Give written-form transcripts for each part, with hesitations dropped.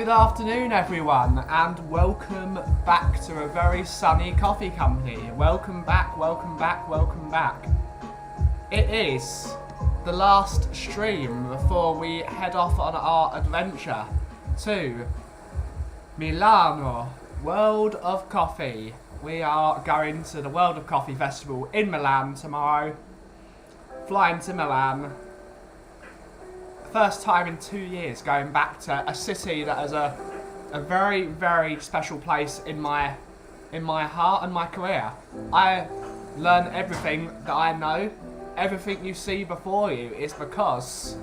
Good afternoon everyone and welcome back to a very sunny coffee company. Welcome back, welcome back, welcome back. It is the last stream before we head off on our adventure to Milano, World of Coffee. We are going to the World of Coffee Festival in Milan tomorrow. Flying to Milan. First time in 2 years going back to a city that has a very, very special place in my heart and my career. I learn everything that I know. Everything you see before you is because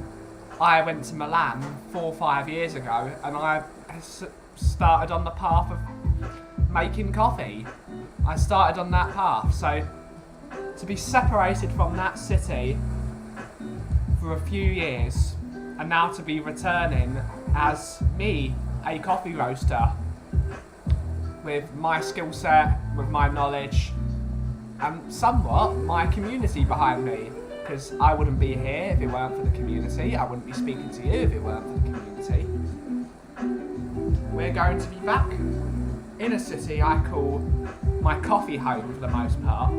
I went to Milan 4 or 5 years ago and I started on the path of making coffee. I started on that path, so to be separated from that city for a few years and now to be returning as me, a coffee roaster, with my skill set, with my knowledge, and somewhat my community behind me, because I wouldn't be here if it weren't for the community. I wouldn't be speaking to you if it weren't for the community. We're going to be back in a city I call my coffee home for the most part.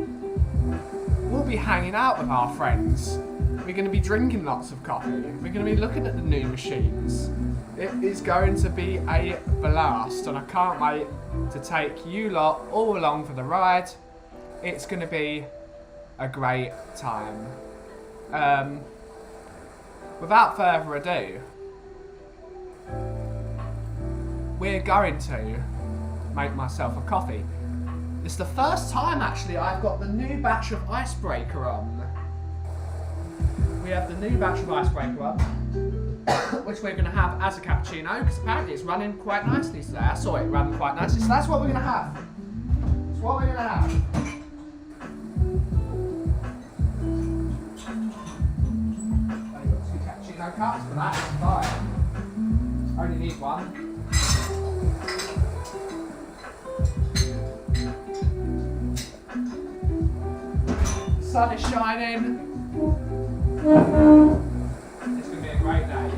We'll be hanging out with our friends. We're going to be drinking lots of coffee. We're going to be looking at the new machines. It is going to be a blast, and I can't wait to take you lot all along for the ride. It's going to be a great time. Without further ado, we're going to make myself a coffee. It's the first time actually I've got the new batch of icebreaker on. We have the new batch of icebreaker on, which we're going to have as a cappuccino, because apparently it's running quite nicely today. I saw it run quite nicely, so that's what we're going to have. That's what we're going to have. I've got 2 cappuccino cups for that, it's fine. Only need one. The sun is shining. It's going to be a great day.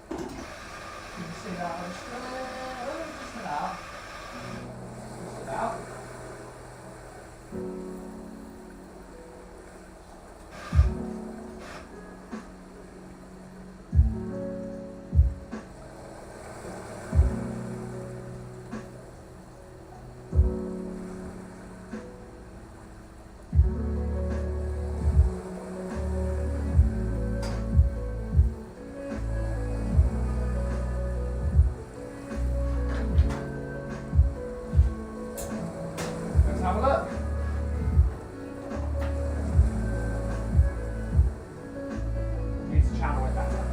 You can see that on the screen. Just about. Just about. Let's have a look. Need to channel it better.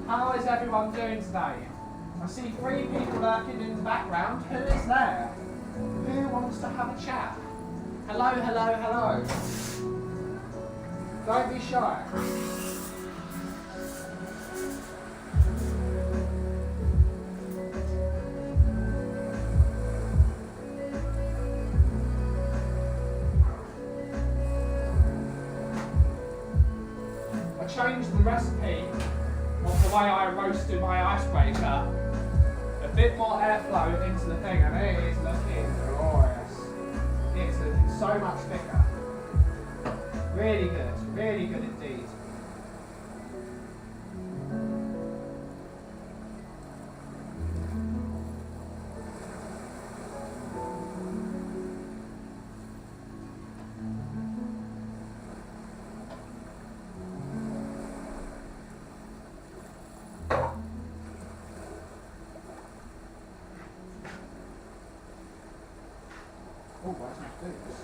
How is everyone doing today? I see 3 people lurking in the background. Who is there? Who wants to have a chat? Hello, hello, hello. Don't be shy. I changed the recipe of the way I roasted my icebreaker. A bit more airflow into the thing, and it is looking glorious. It's looking so much thicker. Really good indeed. Oh, where's my boots?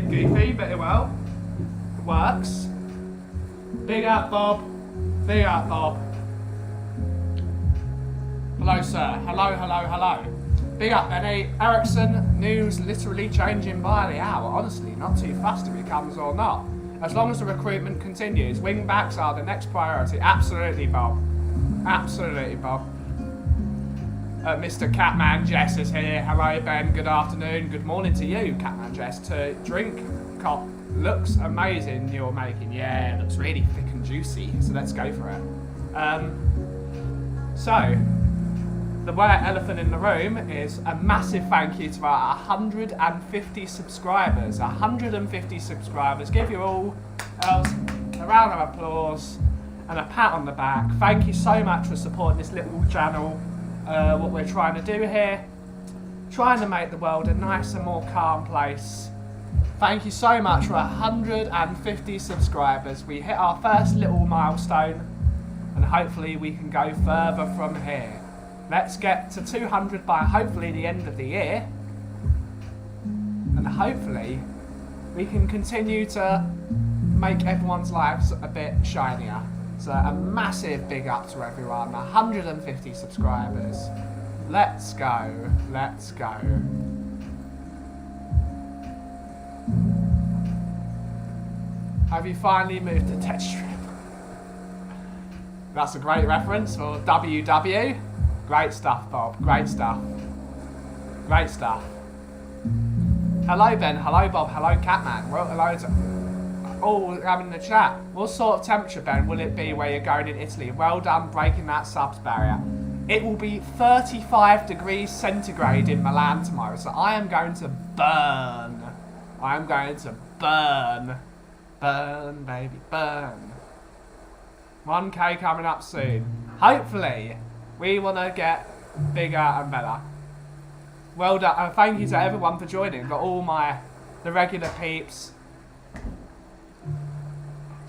Goofy, but it will. It works. Big up, Bob. Big up, Bob. Hello, sir. Hello, hello, hello. Big up, Benny. Ericsson, news literally changing by the hour. Honestly, not too fast if he comes or not. As long as the recruitment continues, wing backs are the next priority. Absolutely, Bob. Absolutely, Bob. Mr. Catman Jess is here. Hello, Ben. Good afternoon. Good morning to you, Catman Jess. To drink cop looks amazing you're making. Yeah, it looks really thick and juicy. So let's go for it. So, the white elephant in the room is a massive thank you to our 150 subscribers. 150 subscribers. Give you all else a round of applause and a pat on the back. Thank you so much for supporting this little channel. What we're trying to do here, trying to make the world a nicer, more calm place. Thank you so much for 150 subscribers. We hit our first little milestone and hopefully we can go further from here. Let's get to 200 by hopefully the end of the year, and hopefully we can continue to make everyone's lives a bit shinier. So a massive big up to everyone, 150 subscribers. Let's go, let's go. Have you finally moved to Ted Strip? That's a great reference for WW. Great stuff, Bob, great stuff. Great stuff. Hello Ben, hello Bob, hello Catman. Well, hello to all having the chat. What sort of temperature, Ben, will it be where you're going in Italy? Well done breaking that subs barrier. It will be 35 degrees centigrade in Milan tomorrow, so I am going to burn. I am going to burn. Burn, baby, burn. 1K coming up soon. Hopefully, we want to get bigger and better. Well done. Thank you to everyone for joining. Got all the regular peeps.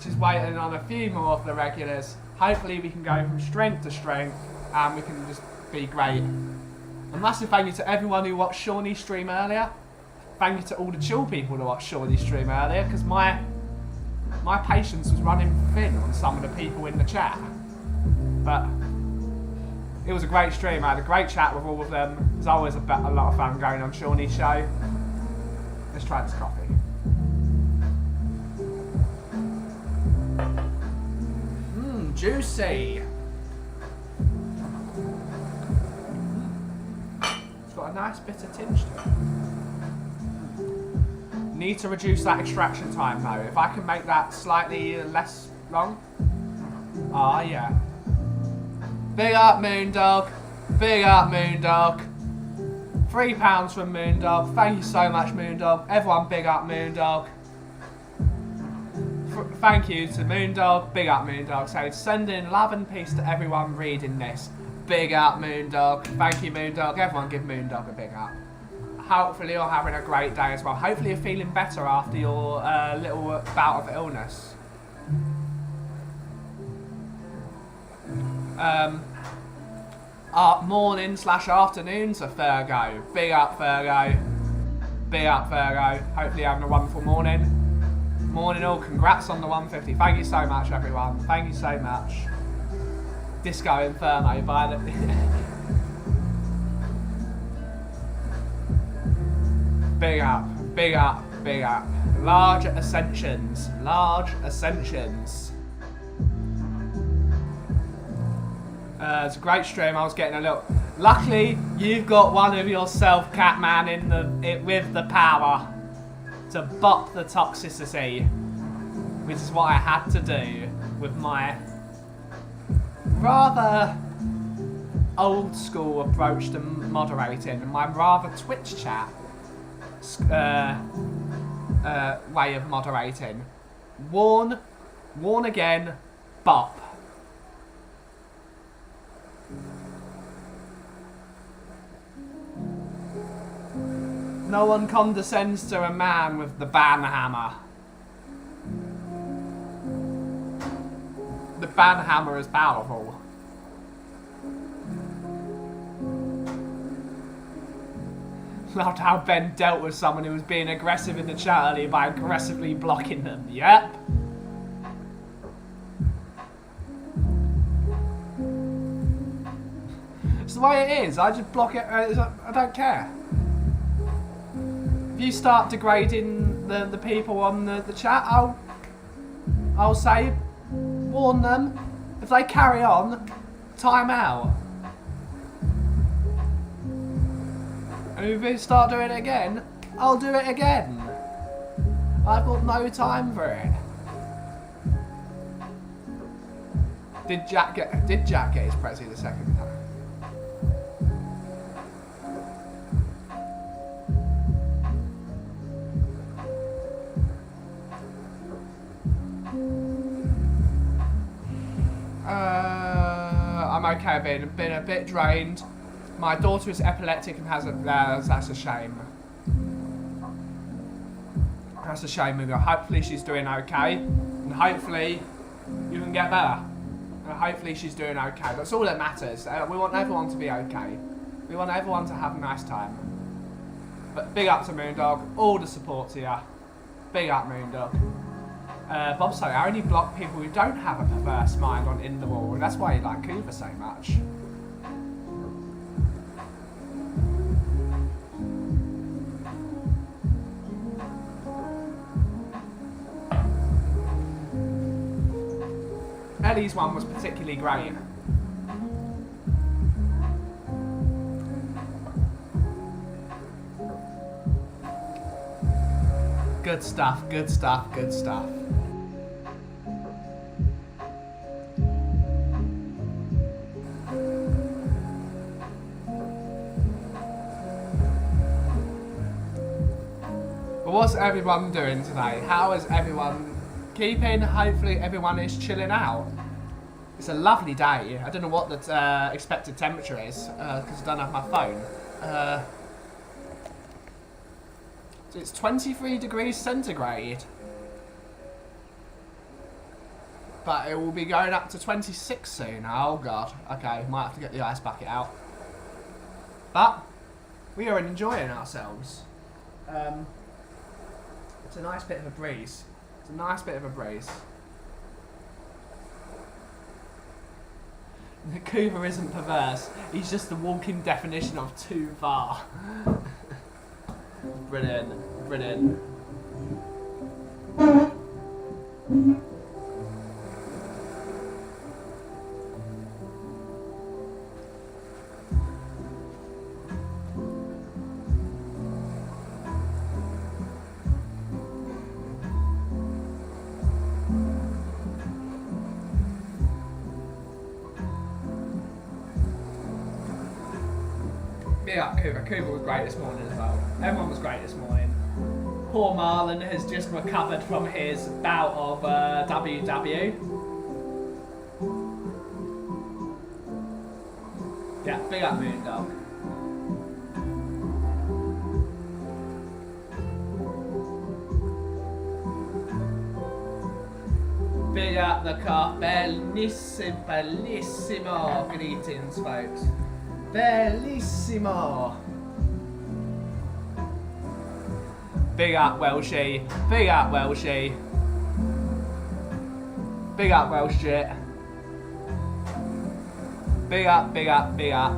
Just waiting on a few more of the regulars. Hopefully we can go from strength to strength and we can just be great. A massive thank you to everyone who watched Shawnee's stream earlier. Thank you to all the chill people who watched Shawnee's stream earlier, because my patience was running thin on some of the people in the chat. But it was a great stream. I had a great chat with all of them. There's always a lot of fun going on Shawnee's show. Let's try this coffee. Juicy. It's got a nice bitter tinge to it. Need to reduce that extraction time though. If I can make that slightly less long. Ah, yeah. Big up Moondog. Big up Moondog. £3 from Moondog. Thank you so much Moondog. Everyone big up Moondog. Thank you to Moondog, big up Moondog. So sending love and peace to everyone reading this. Big up Moondog. Thank you Moondog. Everyone give Moondog a big up. Hopefully you're having a great day as well. Hopefully you're feeling better after your little bout of illness. Morning / afternoon to Fergo. Big up Fergo. Big up Fergo. Hopefully you're having a wonderful morning. Morning all, congrats on the 150. Thank you so much everyone. Thank you so much. Disco Inferno by the big up, big up, big up. Large ascensions. Large ascensions. It's a great stream. I was getting a little. Luckily, you've got one of yourself, Catman, with the power to bop the toxicity, which is what I had to do with my rather old school approach to moderating, my rather Twitch chat way of moderating. Warn again, bop. No one condescends to a man with the banhammer. The banhammer is powerful. Loved how Ben dealt with someone who was being aggressive in the chat earlier by aggressively blocking them. Yep. It's the way it is. I just block it. I don't care. If you start degrading the people on the chat, I'll say, warn them. If they carry on, time out. And if they start doing it again, I'll do it again. I've got no time for it. Did Jack get his Prezi the second time? I'm okay, been a bit drained. My daughter is epileptic and has that's a shame. That's a shame. Hopefully she's doing okay, and hopefully you can get better. And hopefully she's doing okay. That's all that matters. We want everyone to be okay. We want everyone to have a nice time. But big up to Moondog. All the support to you. Big up, Moondog. Bob's saying, I only block people who don't have a perverse mind on In The Wall, and that's why you like Cooper so much. Ellie's one was particularly great. Good stuff, good stuff, good stuff. But what's everyone doing today? How is everyone keeping? Hopefully everyone is chilling out. It's a lovely day. I don't know what the expected temperature is because I don't have my phone. So it's 23 degrees centigrade. But it will be going up to 26 soon. Oh god. Okay, might have to get the ice bucket out. But we are enjoying ourselves. It's a nice bit of a breeze. It's a nice bit of a breeze. The Cooper isn't perverse. He's just the walking definition of too far. Brilliant. Brilliant. Yeah, Cooper was great this morning as well. Everyone was great this morning. Poor Marlon has just recovered from his bout of WW. Yeah, big up Moondog. Big up the car. Bellissimo. Greetings, folks. Bellissimo. Big up Welshie. Big up Welshie. Big up Welsh shit. Big up, big up, big up.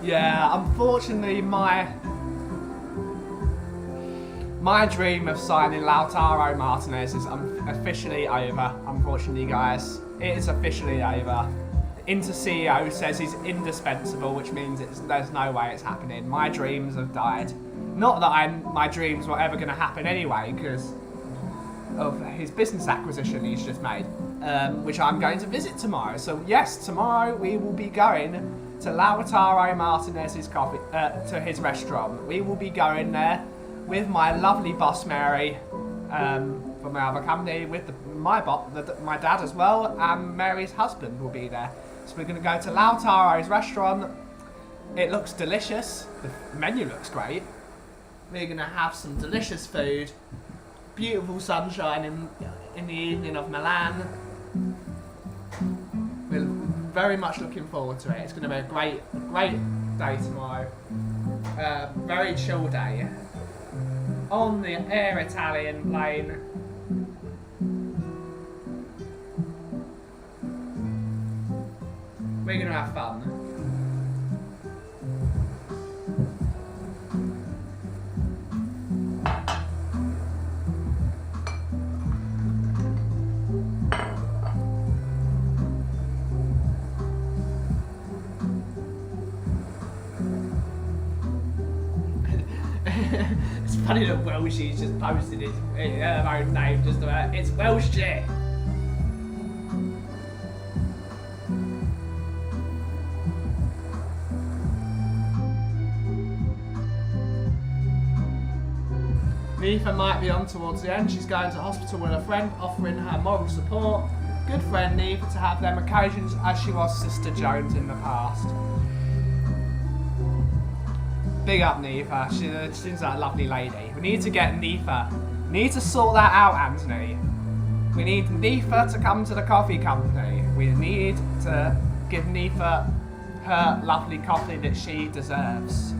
Yeah, unfortunately my dream of signing Lautaro Martinez is officially over, unfortunately guys. It is officially over. into CEO says he's indispensable, which means there's no way it's happening. My dreams have died. Not that my dreams were ever going to happen anyway, because of his business acquisition he's just made, which I'm going to visit tomorrow. So yes, tomorrow we will be going to Lautaro Martinez's coffee, to his restaurant. We will be going there with my lovely boss Mary, from my other company, with my dad as well, and Mary's husband will be there. So we're going to go to Lautaro's restaurant. It looks delicious. The menu looks great. We're going to have some delicious food. Beautiful sunshine in the evening of Milan. We're very much looking forward to it. It's going to be a great day tomorrow. Very chill day. On the Air Italian plane. We're going to have fun. It's funny that Welshie's just posted his own name just about it's Welsh shit. Nifa might be on towards the end. She's going to hospital with a friend, offering her moral support. Good friend Nifa to have them occasions as she was Sister Jones in the past. Big up Nifa, she seems like a lovely lady. We need to get Nifa. We need to sort that out, Anthony. We need Nifa to come to the coffee company. We need to give Nifa her lovely coffee that she deserves.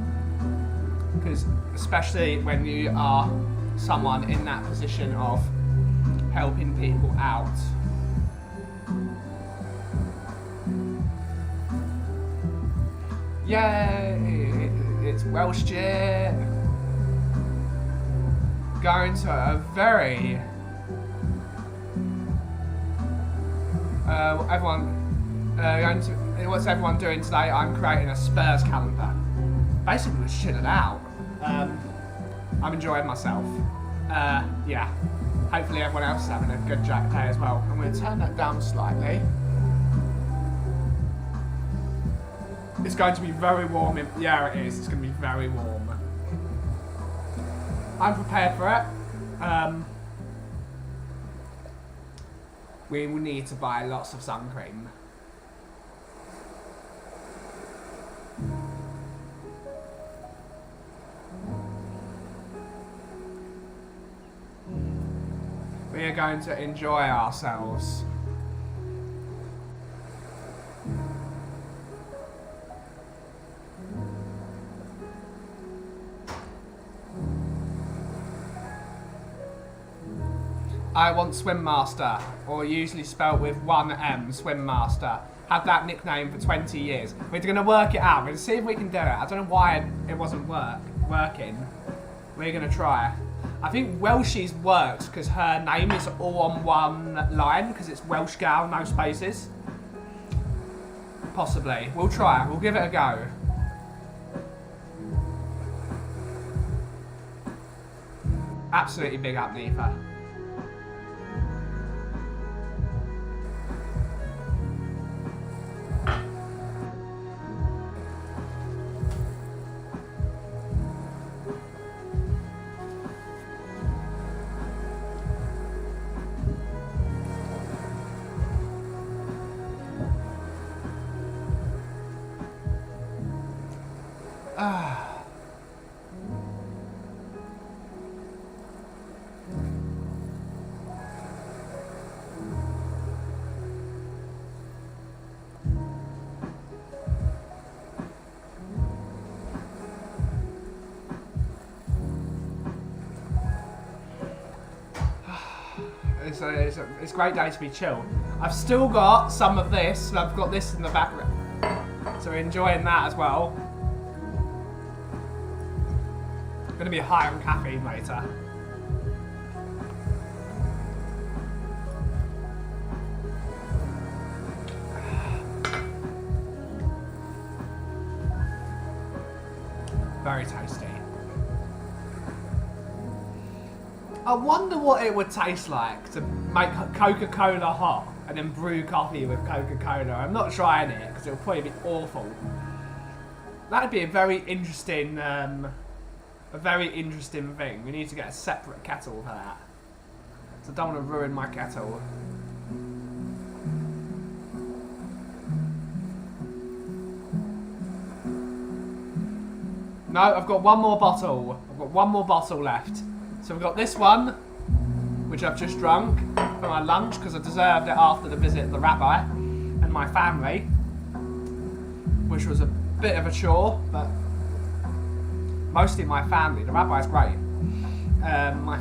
Because especially when you are someone in that position of helping people out. Yay! It's Welsh shit. Going to a very what's everyone doing today? I'm creating a Spurs calendar. Basically, we're chilling out. I'm enjoying myself. Yeah. Hopefully everyone else is having a good Jack day as well. I'm going to turn that down slightly. It's going to be very warm. Yeah, it is. It's going to be very warm. I'm prepared for it. We will need to buy lots of sun cream. We are going to enjoy ourselves. I want Swim Master, or usually spelt with one M, Swim Master. Had that nickname for 20 years. We're going to work it out. We're going to see if we can do it. I don't know why it wasn't working. We're going to try. I think Welshie's works because her name is all on one line, because it's Welsh Gal, no spaces. Possibly. We'll try it. We'll give it a go. Absolutely big up, Nifa. It's a great day to be chill. I've still got some of this, and I've got this in the background. So we're enjoying that as well. I'm going to be high on caffeine later. Very tasty. I wonder what it would taste like to make Coca-Cola hot and then brew coffee with Coca-Cola. I'm not trying it because it'll probably be awful. That'd be a very interesting thing. We need to get a separate kettle for that. So I don't want to ruin my kettle. No, I've got one more bottle. I've got one more bottle left. So we've got this one, which I've just drunk for my lunch because I deserved it after the visit of the rabbi and my family, which was a bit of a chore, but mostly my family. The rabbi's great. My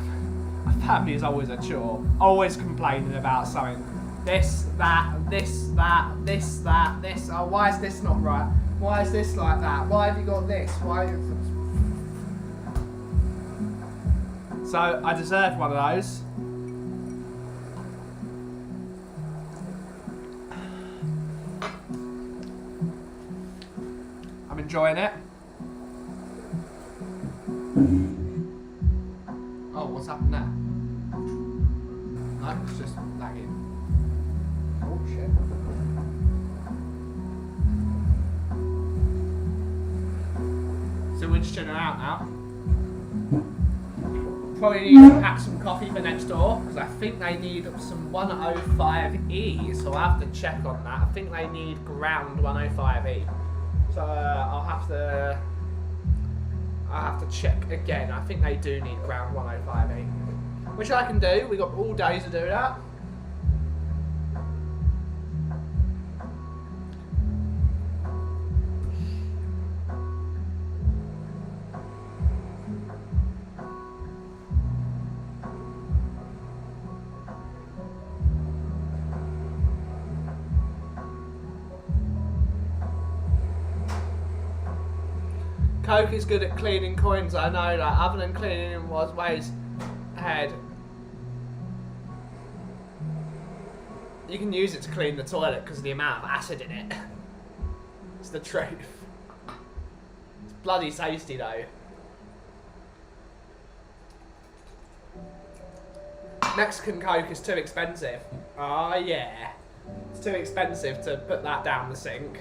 family is always a chore, always complaining about something. This, that, this, that, this, that, this. Oh, why is this not right? Why is this like that? Why have you got this? Why? So I deserved one of those. I'm enjoying it. Oh, what's happened there? No, it's just lagging. Oh shit. So we're just chilling out now. Probably need to pack some coffee for next door because I think they need some 105E, so I'll have to check on that. I think they need ground 105E, so I'll have to check again. I think they do need ground 105E, which I can do. We got all day to do that. Coke is good at cleaning coins, I know that. Other than cleaning in was ways ahead. You can use it to clean the toilet because of the amount of acid in it. It's the truth. It's bloody tasty though. Mexican Coke is too expensive. Oh yeah. It's too expensive to put that down the sink.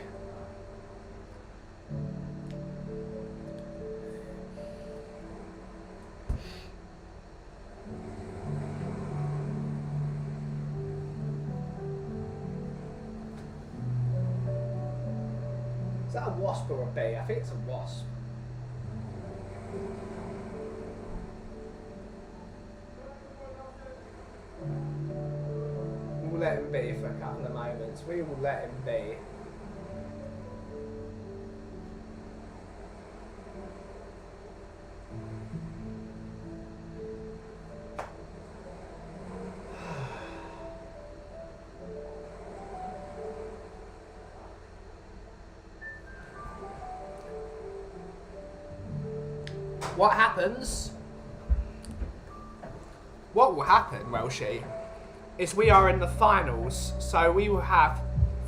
Is that a wasp or a bee? I think it's a wasp. We'll let him be for a couple of moments. We will let him be. What happens? What will happen, Welshie, is we are in the finals, so we will have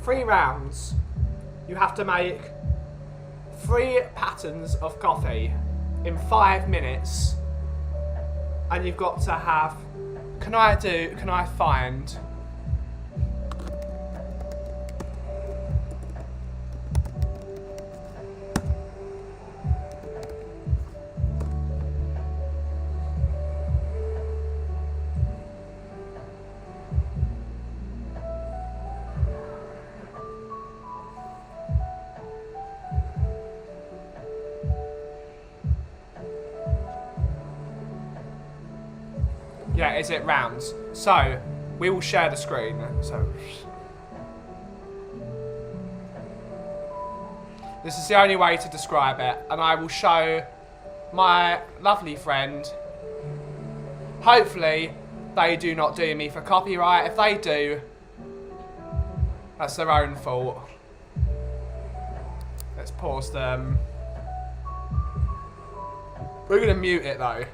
3 rounds. You have to make 3 patterns of coffee in 5 minutes, and you've got to have. Can I find? Yeah, is it rounds? So, we will share the screen. So, this is the only way to describe it, and I will show my lovely friend. Hopefully, they do not do me for copyright. If they do, that's their own fault. Let's pause them. We're going to mute it though.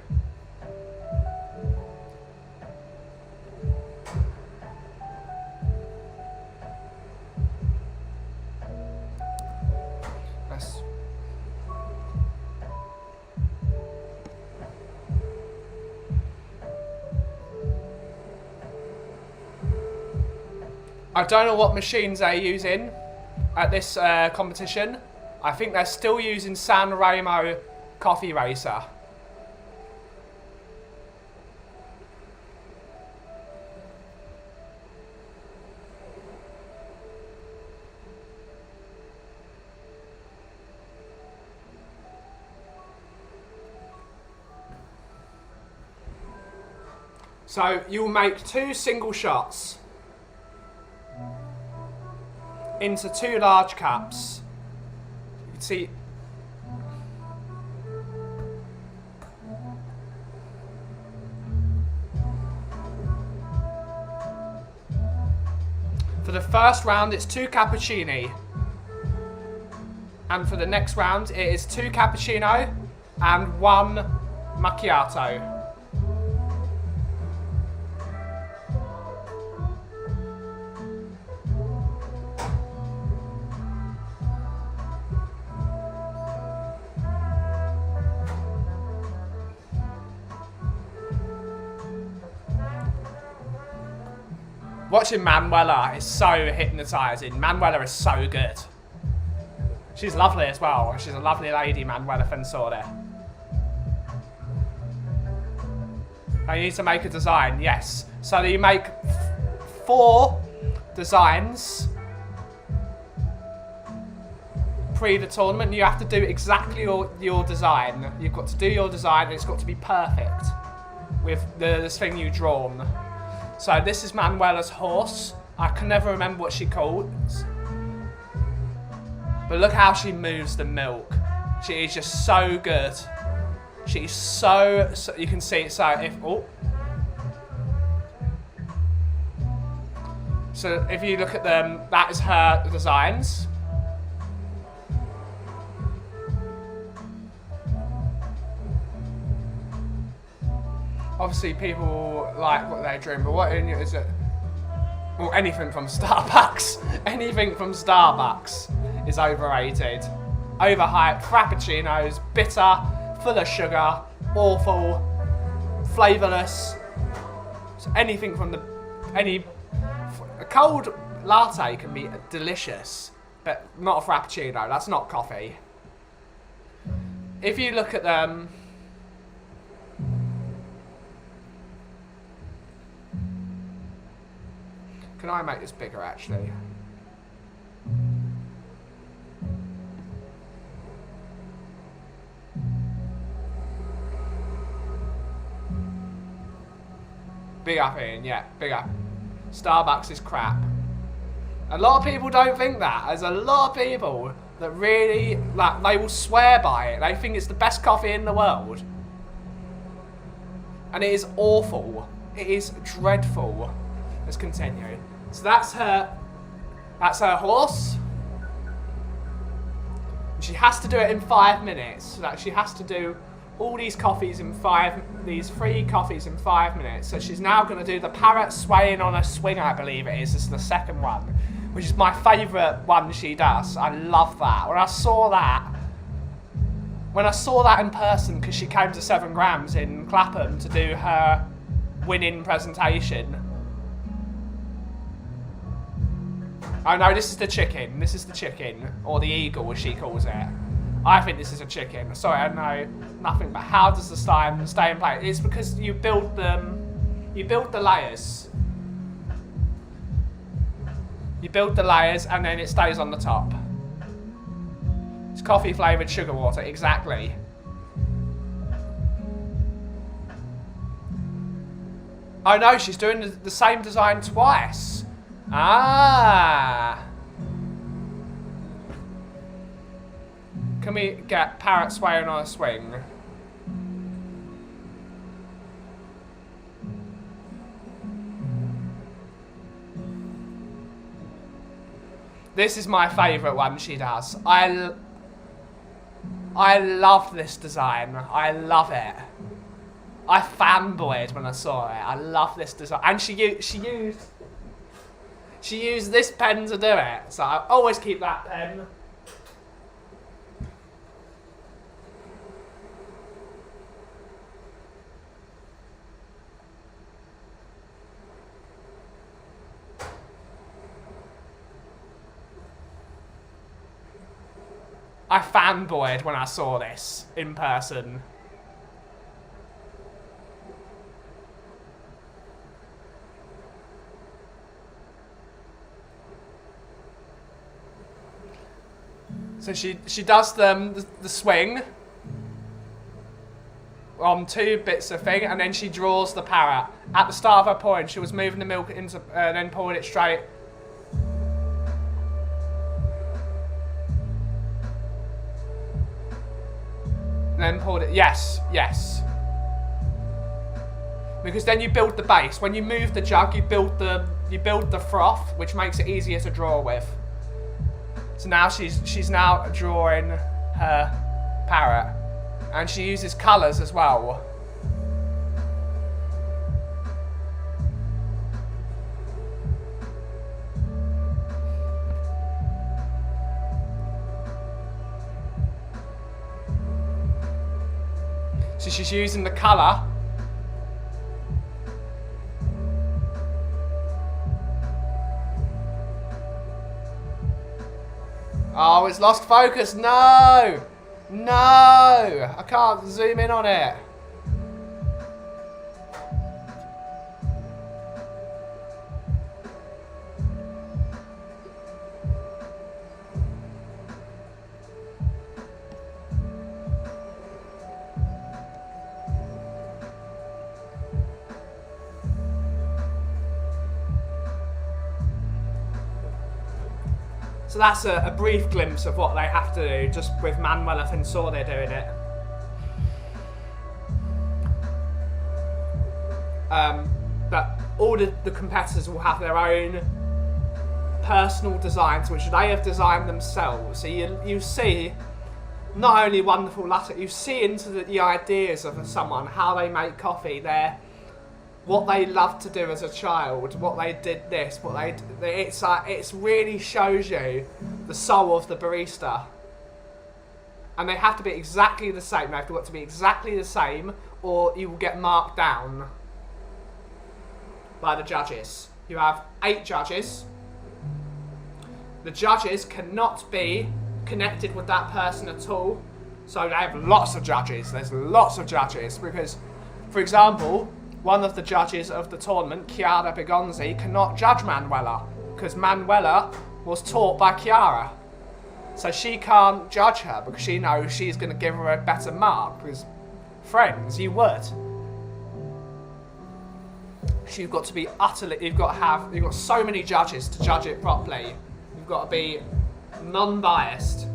I don't know what machines they're using at this competition. I think they're still using San Remo Coffee Racer. So you'll make 2 single shots into 2 large cups. You can see for the first round it's 2 cappuccini, and for the next round it is 2 cappuccino and 1 macchiato. Watching Manuela is so hypnotising. Manuela is so good. She's lovely as well. She's a lovely lady, Manuela Fensore. I need to make a design, yes. So you make 4 designs pre the tournament. You have to do exactly your design. You've got to do your design and it's got to be perfect with this thing you've drawn. So this is Manuela's horse. I can never remember what she calls. But look how she moves the milk. She is just so good. She's so you can see it. So if you look at them, that is her designs. Obviously, people like what they're doing, but what is it? Well, anything from Starbucks. Anything from Starbucks is overrated. Overhyped, frappuccinos, bitter, full of sugar, awful, flavourless. So anything from a cold latte can be delicious, but not a frappuccino. That's not coffee. If you look at them. Can I make this bigger, actually? Big up, Ian. Yeah, big up. Starbucks is crap. A lot of people don't think that. There's a lot of people that really, like, they will swear by it. They think it's the best coffee in the world. And it is awful. It is dreadful. Let's continue. So that's her horse. She has to do it in 5 minutes. So that she has to do all these coffees in these 3 coffees in 5 minutes. So she's now going to do the parrot swaying on a swing, I believe it is. This is the second one, which is my favourite one she does. I love that. When I saw that in person, because she came to 7 grams in Clapham to do her winning presentation. Oh no, this is the chicken. This is the chicken, or the eagle as she calls it. I think this is a chicken. Sorry, I know nothing, but how does the slime stay in place? It's because you build the layers. You build the layers and then it stays on the top. It's coffee flavoured sugar water, exactly. Oh no, she's doing the same design twice. Ah. Can we get parrot swaying on a swing? This is my favourite one she does. I love this design. I love it. I fanboyed when I saw it. I love this design. And she used this pen to do it. So I always keep that pen. I fanboyed when I saw this in person. So she does the swing on 2 bits of thing, and then she draws the parrot. At the start of her pouring, she was moving the milk into, then pouring it straight. And then poured it. Yes, yes. Because then you build the base. When you move the jug, you build the froth, which makes it easier to draw with. So now she's now drawing her parrot, and she uses colours as well. So she's using the colour. Oh, it's lost focus. No! No! I can't zoom in on it. So that's a brief glimpse of what they have to do, just with Manuel and Saw they're doing it. But all the competitors will have their own personal designs, which they have designed themselves. So you see not only wonderful latte, you see into the ideas of someone, how they make coffee, what they loved to do as a child, what they did this, what they it's like, it really shows you the soul of the barista. And they have to be exactly the same. They have got to be exactly the same, or you will get marked down by the judges. You have 8 judges. The judges cannot be connected with that person at all. So they have lots of judges. There's lots of judges because, for example, one of the judges of the tournament, Chiara Begonzi, cannot judge Manuela because Manuela was taught by Chiara. So she can't judge her because she knows she's going to give her a better mark. Because, friends, you would. So you've got to be utterly, you've got so many judges to judge it properly. You've got to be non-biased.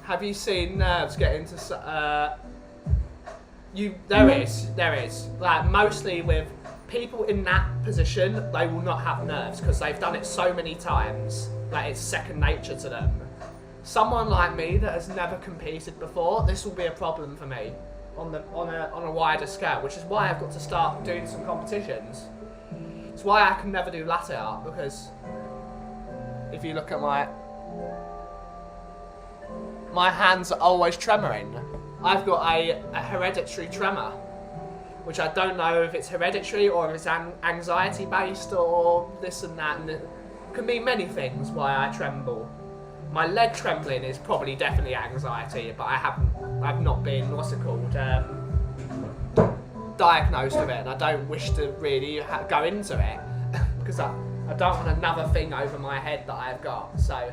Have you seen nerves get into... There is. Like, mostly with people in that position, they will not have nerves because they've done it so many times that it's second nature to them. Someone like me that has never competed before, this will be a problem for me on a wider scale, which is why I've got to start doing some competitions. It's why I can never do latte art, because if you look at my hands are always tremoring. I've got a hereditary tremor, which I don't know if it's hereditary or if it's anxiety based or this and that, and it can be many things why I tremble. My leg trembling is probably definitely anxiety, but I've not been, what's it called, diagnosed with it, and I don't wish to really go into it because I don't want another thing over my head that I've got. So,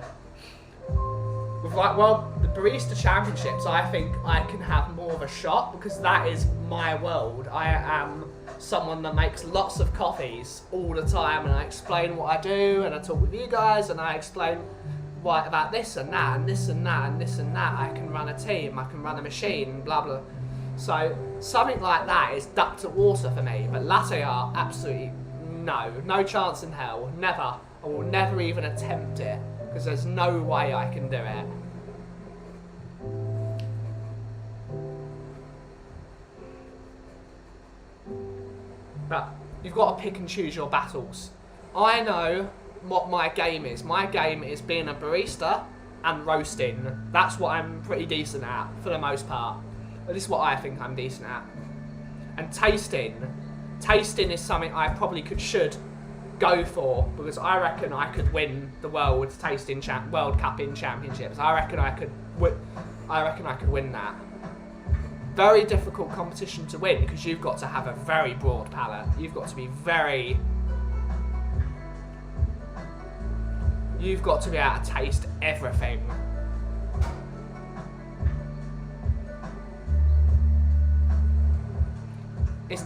with the Barista Championships, I think I can have more of a shot because that is my world. I am someone that makes lots of coffees all the time, and I explain what I do, and I talk with you guys, and I explain about this and that, and this and that, and this and that. I can run a team, I can run a machine, blah blah. So something like that is duck to water for me, but latte art, absolutely no chance in hell, never. I will never even attempt it because there's no way I can do it. But you've got to pick and choose your battles. I know what my game is. My game is being a barista and roasting. That's what I'm pretty decent at for the most part. But this is what I think I'm decent at. And tasting is something I probably should go for, because I reckon I could win the World Cupping Championships. I reckon I could win that. Very difficult competition to win because you've got to have a very broad palate. You've got to be very. You've got to be able to taste everything. It's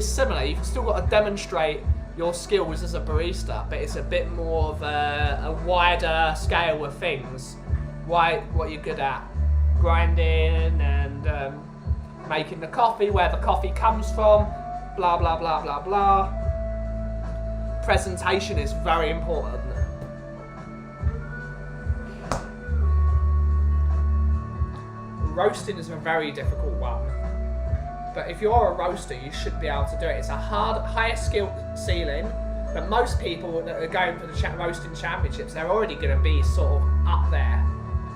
similar. You've still got to demonstrate your skills as a barista, but it's a bit more of a wider scale of things. What you're good at, grinding and making the coffee, where the coffee comes from, blah blah blah blah blah. Presentation is very important. Roasting is a very difficult one. But if you're a roaster, you should be able to do it. It's a higher skill ceiling, but most people that are going for the roasting championships, they're already going to be sort of up there.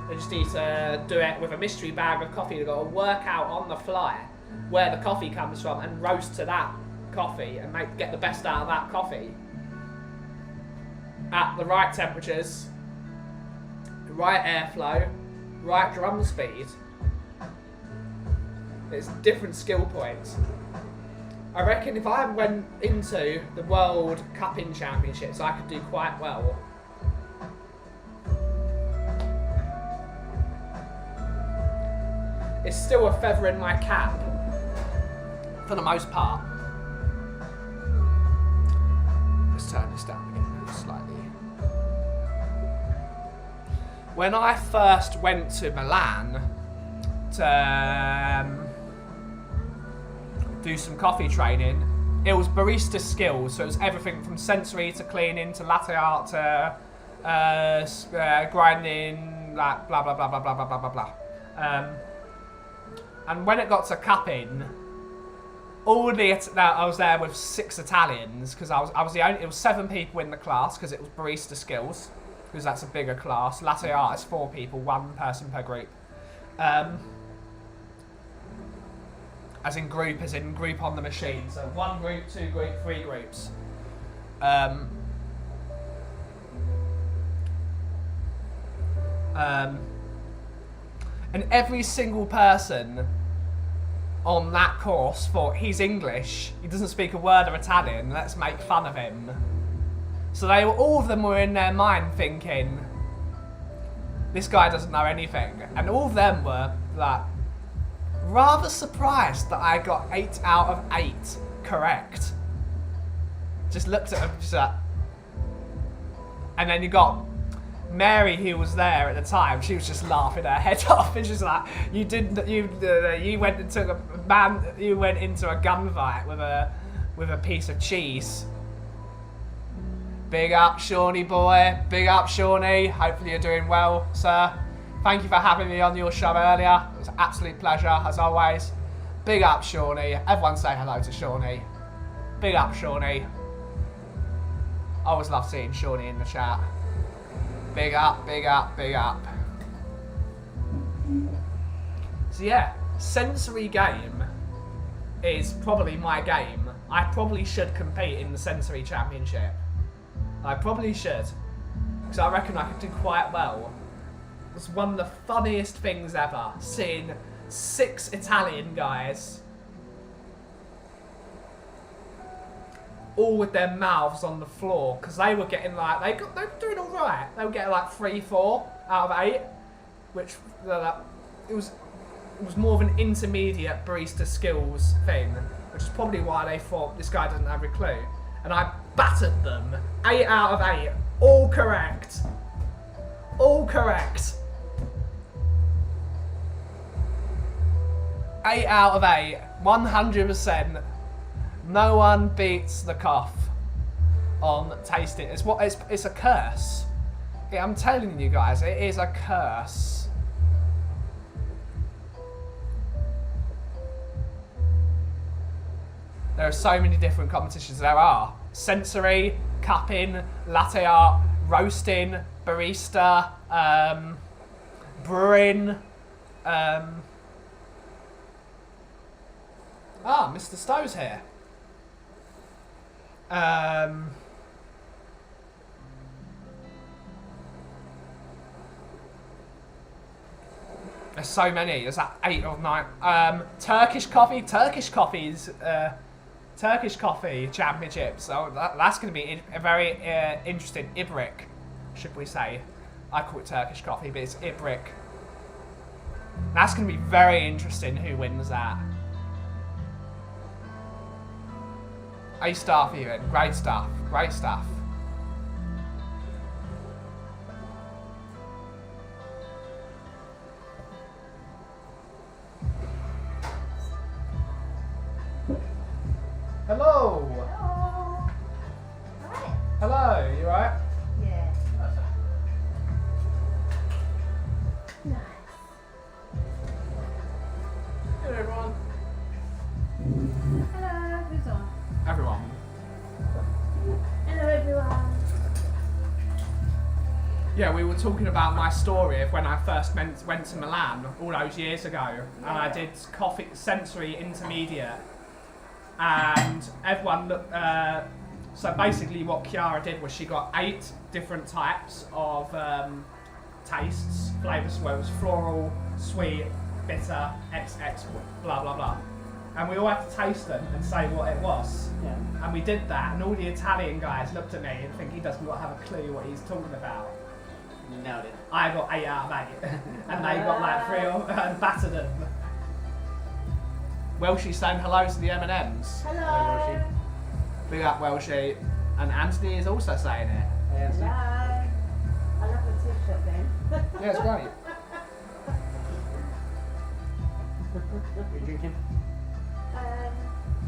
They just need to do it with a mystery bag of coffee. They've got to work out on the fly where the coffee comes from and roast to that coffee and get the best out of that coffee at the right temperatures, the right airflow, right drum speed. It's different skill points. I reckon if I went into the World Cupping Championships, I could do quite well. It's still a feather in my cap, for the most part. Let's turn this down again slightly. When I first went to Milan to do some coffee training, it was barista skills, so it was everything from sensory to cleaning to latte art to grinding, like blah blah blah blah blah blah blah blah blah. And when it got to cupping, I was there with 6 Italians because I was the only. It was 7 people in the class because it was barista skills, because that's a bigger class. Latte art is 4 people, 1 person per group. As in group on the machine. So 1 group, 2 group, 3 groups. And every single person on that course thought, he's English, he doesn't speak a word of Italian, let's make fun of him. So all of them were in their mind thinking, this guy doesn't know anything. And all of them were like, rather surprised that I got 8 out of 8 correct. Just looked at him, just like, and then you got Mary, who was there at the time. She was just laughing her head off, and she's like, you went into a gunfight with a piece of cheese. Big up, Shawnee boy. Big up, Shawnee. Hopefully you're doing well, sir. Thank you for having me on your show earlier. It was an absolute pleasure, as always. Big up, Shawnee. Everyone say hello to Shawnee. Big up, Shawnee. I always love seeing Shawnee in the chat. Big up, big up, big up. So yeah, sensory game is probably my game. I probably should compete in the sensory championship. I probably should. Because I reckon I could do quite well. It's one of the funniest things ever, seeing 6 Italian guys all with their mouths on the floor, because they were getting like, they were doing alright. They were getting like 3-4 out of 8, which it was more of an intermediate barista skills thing, which is probably why they thought this guy doesn't have a clue. And I battered them, 8 out of 8, all correct. All correct. 8 out of 8, 100%. No one beats the cough on tasting. It's a curse. Yeah, I'm telling you guys, it is a curse. There are so many different competitions. There are sensory, cupping, latte art, roasting, barista, brewing. Mr. Stowe's here. There's so many. There's like 8 or 9. Turkish coffee. Turkish coffee championships. So that's going to be a very interesting. Ibrik, should we say? I call it Turkish coffee, but it's Ibrik. That's going to be very interesting. Who wins that? A stuff even. Great stuff. Great stuff. Hello. Hello. Hi. Hello. You alright? Yeah. Nice. Hello everyone. Hello. Who's on? Everyone. Hello, everyone. Yeah, we were talking about my story of when I first went to Milan all those years ago, and I did coffee sensory intermediate, and everyone looked. So basically, what Chiara did was she got 8 different types of tastes, flavors. Well, it was floral, sweet, bitter, XX, blah blah blah, and we all had to taste them and say what it was. Yeah. And we did that, and all the Italian guys looked at me and think he does not have a clue what he's talking about. Nailed it. I got 8 out of 8, and they got like 3 and battered them. Welshie's saying hello to the M&Ms. Hello. Big up Welshie, and Anthony is also saying it. Hello. I love the t-shirt then. Yeah, it's great. What are you drinking?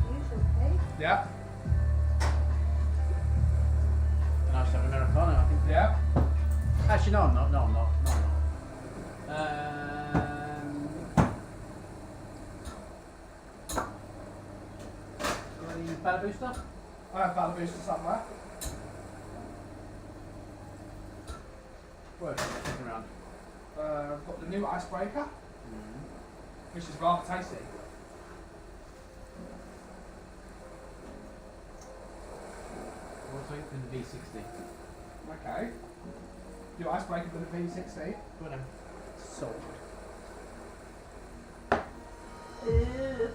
Usual tea. Yeah, And I just have Americano, I think. yeah. Actually, no, I'm not. You want to use Ballaboo stuff? I have Ballabooster somewhere. Work, second round. I've got the new icebreaker, which is rather tasty. Also in the V60. Okay. New icebreaker with a V60. Go on then. Sold. Ooh, I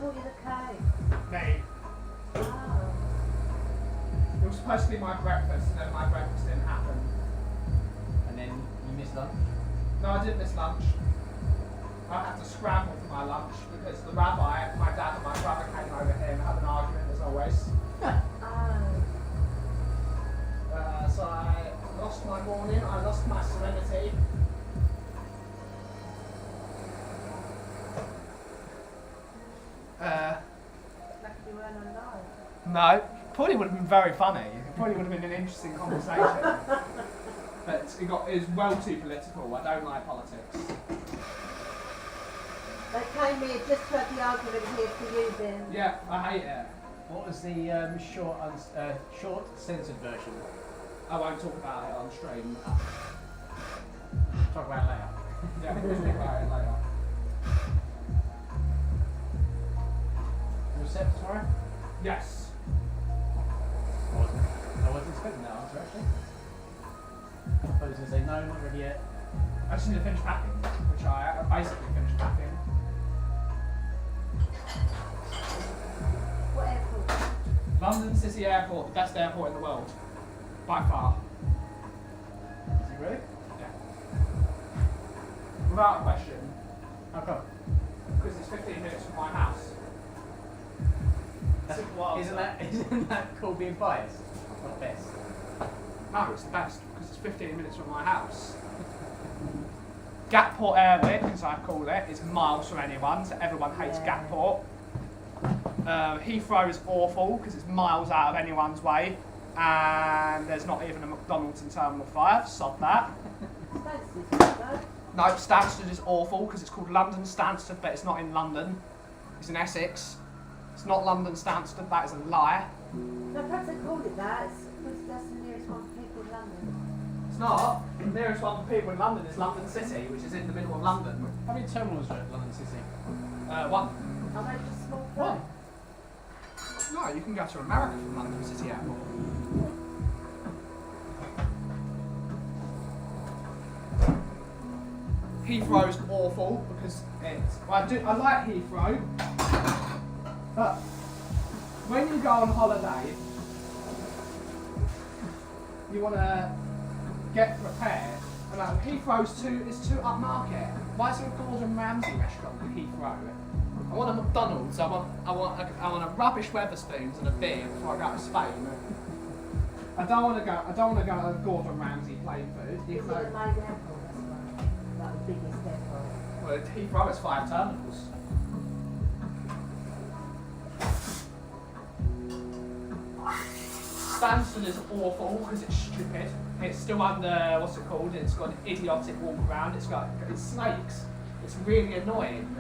bought you the cake. Mate, Oh. it was supposed to be my breakfast, and then my breakfast didn't happen. And then you missed lunch. No, I didn't miss lunch. I had to scramble for my lunch because the rabbi, my dad and my brother came over here and had an argument as always. Oh. So I lost my morning, I lost my serenity. Lucky you weren't on live. No, probably would have been very funny. It probably would have been an interesting conversation. But it was well too political. I don't like politics. They came here just to have the argument here for you then. Yeah, I hate it. What was the short censored version? I won't talk about it on stream. Talk about it later. Yeah, we'll talk about it later. You set tomorrow? Yes. I wasn't expecting that answer actually. I thought he was going to say no, not ready yet. I just need to finish packing, which I basically finished packing. What airport? London City Airport, the best airport in the world. By far. Is he really? Yeah. Without a question. How come? Because it's 15 minutes from my house. Simple answer. Isn't that cool being biased? Not best. No, it's the best because it's 15 minutes from my house. Gatport Airwick, as I call it, is miles from anyone, so everyone hates Gatport. Heathrow is awful because it's miles out of anyone's way, and there's not even a McDonald's in Terminal 5, sod that. No, Stansted is awful because it's called London Stansted, but it's not in London. It's in Essex. It's not London Stansted, that is a lie. No, perhaps they called it that. It's because that's the nearest one for people in London. It's not. The nearest one for people in London is London City, which is in the middle of London. How many terminals are at London City? One. Are they just small One. flights? No, you can go to America from London City Airport. Heathrow's awful because I like Heathrow, but when you go on holiday, you want to get prepared. And like, Heathrow's it's too upmarket. Why is there a Gordon Ramsay restaurant in Heathrow? I want a McDonald's. I want a rubbish Wetherspoons and a beer before I go to Spain. I don't want to go to a Gordon Ramsay plain food. Is it a main airport as well? Like the biggest airport? Well, Heathrow has 5 terminals. Stansted is awful because it's stupid. It's still under, what's it called? It's got an idiotic walk around. It's snakes. It's really annoying.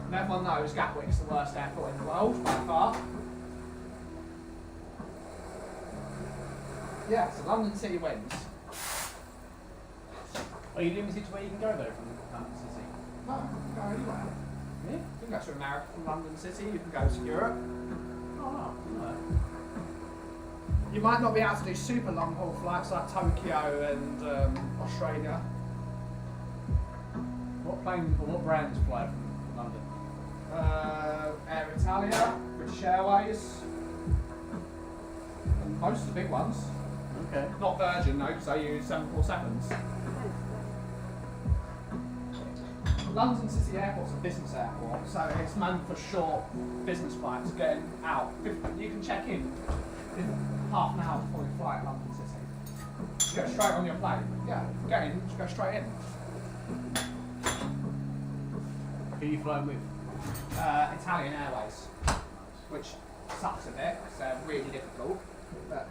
And everyone knows Gatwick's the worst airport in the world by far. Yeah, so London City wins. Are you limited to where you can go though from London City? No, you can go anywhere. Yeah? You can go to America from London City, you can go to Europe. Oh no. You might not be able to do super long haul flights like Tokyo and Australia. What plane or what brands fly from London? Air Italia, British Airways, and most of the big ones. Okay. Not Virgin though, because they use 747s. London City Airport's a business airport, so it's meant for short business flights getting out. You can check in half an hour before you fly at London City. You go straight on your plane. Yeah, get in, just go straight in. Who are you flying with? Italian Airways, which sucks a bit because they're really difficult. But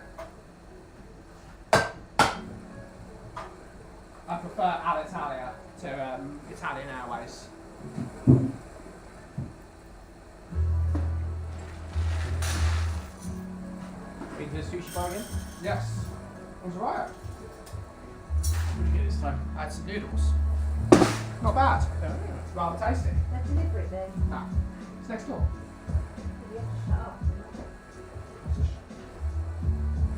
I prefer Alitalia to Italian Airways. Been to the sushi bar again? Yes, it was alright. What did you get this time? I had some noodles. Not bad. It's rather tasty. Let's deliver it then. No, it's next door. You have to shut up.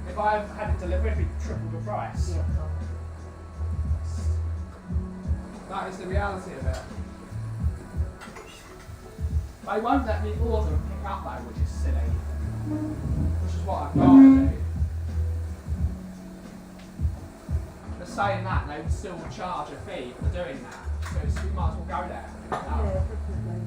If I had it delivered, it'd be triple the price. Yeah, Tom. That is the reality of it. They won't let me order and pick up though, which is silly. Which is what I've got to do. But saying that, they would still charge a fee for doing that. So you might as well go there. Yeah, definitely.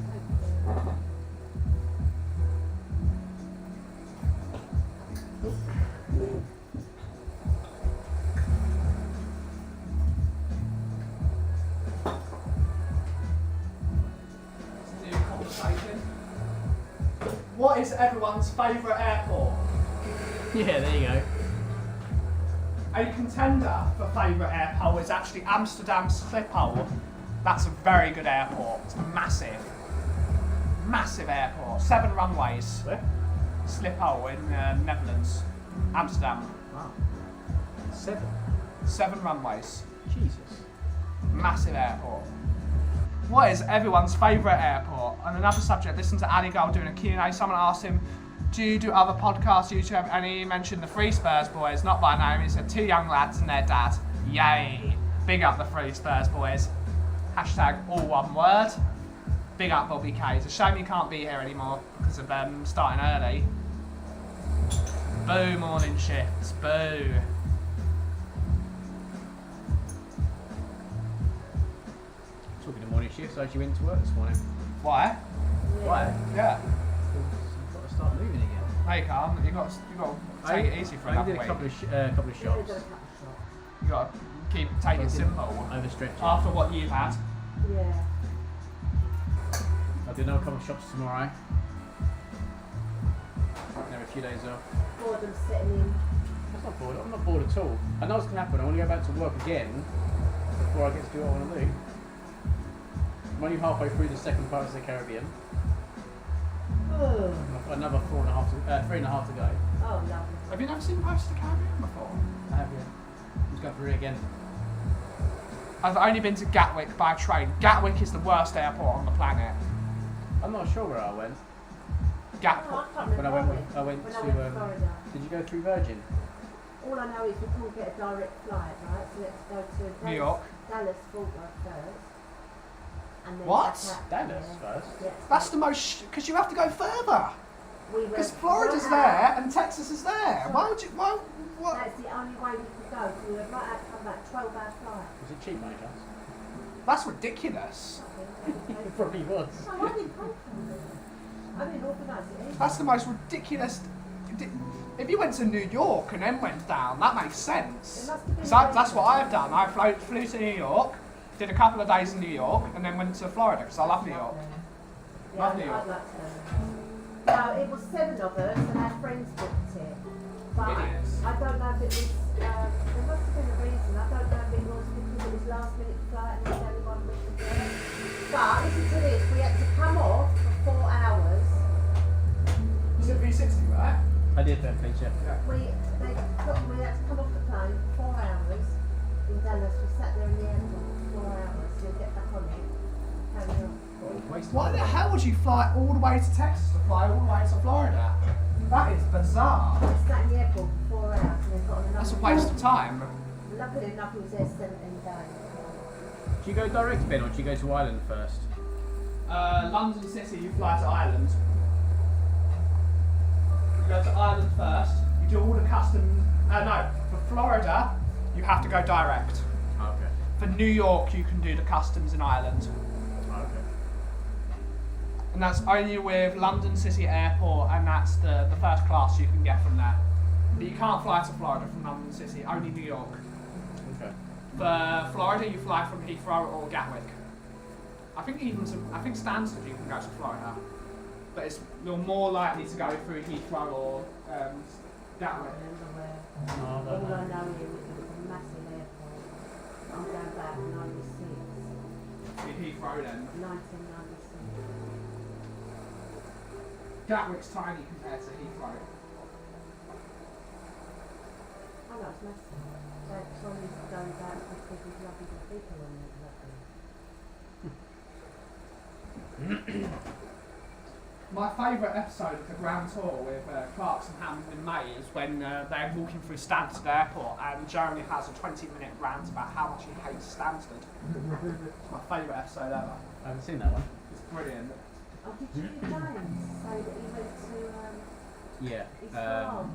What is everyone's favourite airport? Yeah, there you go. A contender for favourite airport is actually Amsterdam Schiphol. That's a very good airport. It's massive. Massive airport. 7 runways. Where? Schiphol in Netherlands. Amsterdam. Wow. 7. 7 runways. Jesus. Massive airport. What is everyone's favourite airport? On another subject, listen to Ali Gull doing a Q&A. Someone asked him, do you do other podcasts, YouTube? And he mentioned the Free Spurs boys, not by name. He said 2 young lads and their dad. Yay. Big up the Free Spurs boys. Hashtag all one word. Big up Bobby K. It's a shame he can't be here anymore because of starting early. Boo morning shifts. Boo. Talking of morning shifts, I actually went to work this morning. Why? Why? Yeah. You've got to start moving again. No, you can't. You got to take it easy for I another did a week. couple of Yeah, we've shops. done a couple of shots. You got to keep taking it simple. Overstretching. After what you've had. Yeah. I did another couple of shops tomorrow. Have a few days off. Boredom setting in. That's not bored. I'm not bored at all. I know what's going to happen. I want to go back to work again before I get to do what I want to do. I'm only halfway through the second Pirates of the Caribbean. Oh, I've got another 3.5 to go. lovely. Have you never seen Post of the Caribbean before? I have, yeah. Let's go through it again. I've only been to Gatwick by train. Gatwick is the worst airport on the planet. I'm not sure where I went. Oh, Gatwick. I can't remember. When I went to Florida. did you go through Virgin? All I know is we can't get a direct flight, right? So let's go to New York. Dallas, Fort Worth first. And then What? Dallas first? Yeah, That's the most, because you have to go further. we were. Because Florida's right there out. and Texas is there. Why would you, what? That's the only way we could go. So we were right out come back 12-hour flight. Was it cheap, mate? That's ridiculous. It probably was. No, I didn't pay for it. I didn't organise it either. That's the most ridiculous. If you went to New York and then went down, that makes sense. It must have been 'Cause that's what I've done. I flew to New York, did a couple of days in New York, and then went to Florida because I love New York. Yeah, Love New York. I'd like to. No, it was 7 of us and our friends booked it. But Idiots. I don't know if it was, there must have been a reason. I don't know if it was because it was last minute flight and there was only 1 week to go. But listen to this, we had to come off for 4 hours. Was it V60, right? I did that feature. We had to come off the plane for 4 hours in Dallas. We sat there in the airport for 4 hours. We'll get back on it. Carry on. Why the hell would you fly all the way to Texas to fly all the way to Florida? That is bizarre. We sat in the airport for 4 hours and then got on another. That's a waste of time. Luckily enough, he was there 17 days. Do you go direct, Ben, or do you go to Ireland first? London City, you fly to Ireland. You go to Ireland first. You do all the customs. No, for Florida, you have to go direct. Okay. For New York, you can do the customs in Ireland. Okay. And that's only with London City Airport, and that's the first class you can get from there. But you can't fly to Florida from London City, only New York. Okay. For Florida, you fly from Heathrow or Gatwick. I think Stansted you can go to Florida, but you're more likely to go through Heathrow or Gatwick. Remember where? No, I All don't I know. know is it was a massive airport. I'm going back 96, To Heathrow then. 1996. Gatwick's tiny compared to Heathrow. Oh no, it's massive. That's all used to go back because there's lovely people on it. Lovely. My favourite episode of the Grand Tour with Clarkson, Hammond and May is when they're walking through Stansted Airport and Jeremy has a 20-minute rant about how much he hates Stansted. It's my favourite episode ever. I haven't seen that one. It's brilliant. Oh, did you hear James say that he went to Yeah. Islam?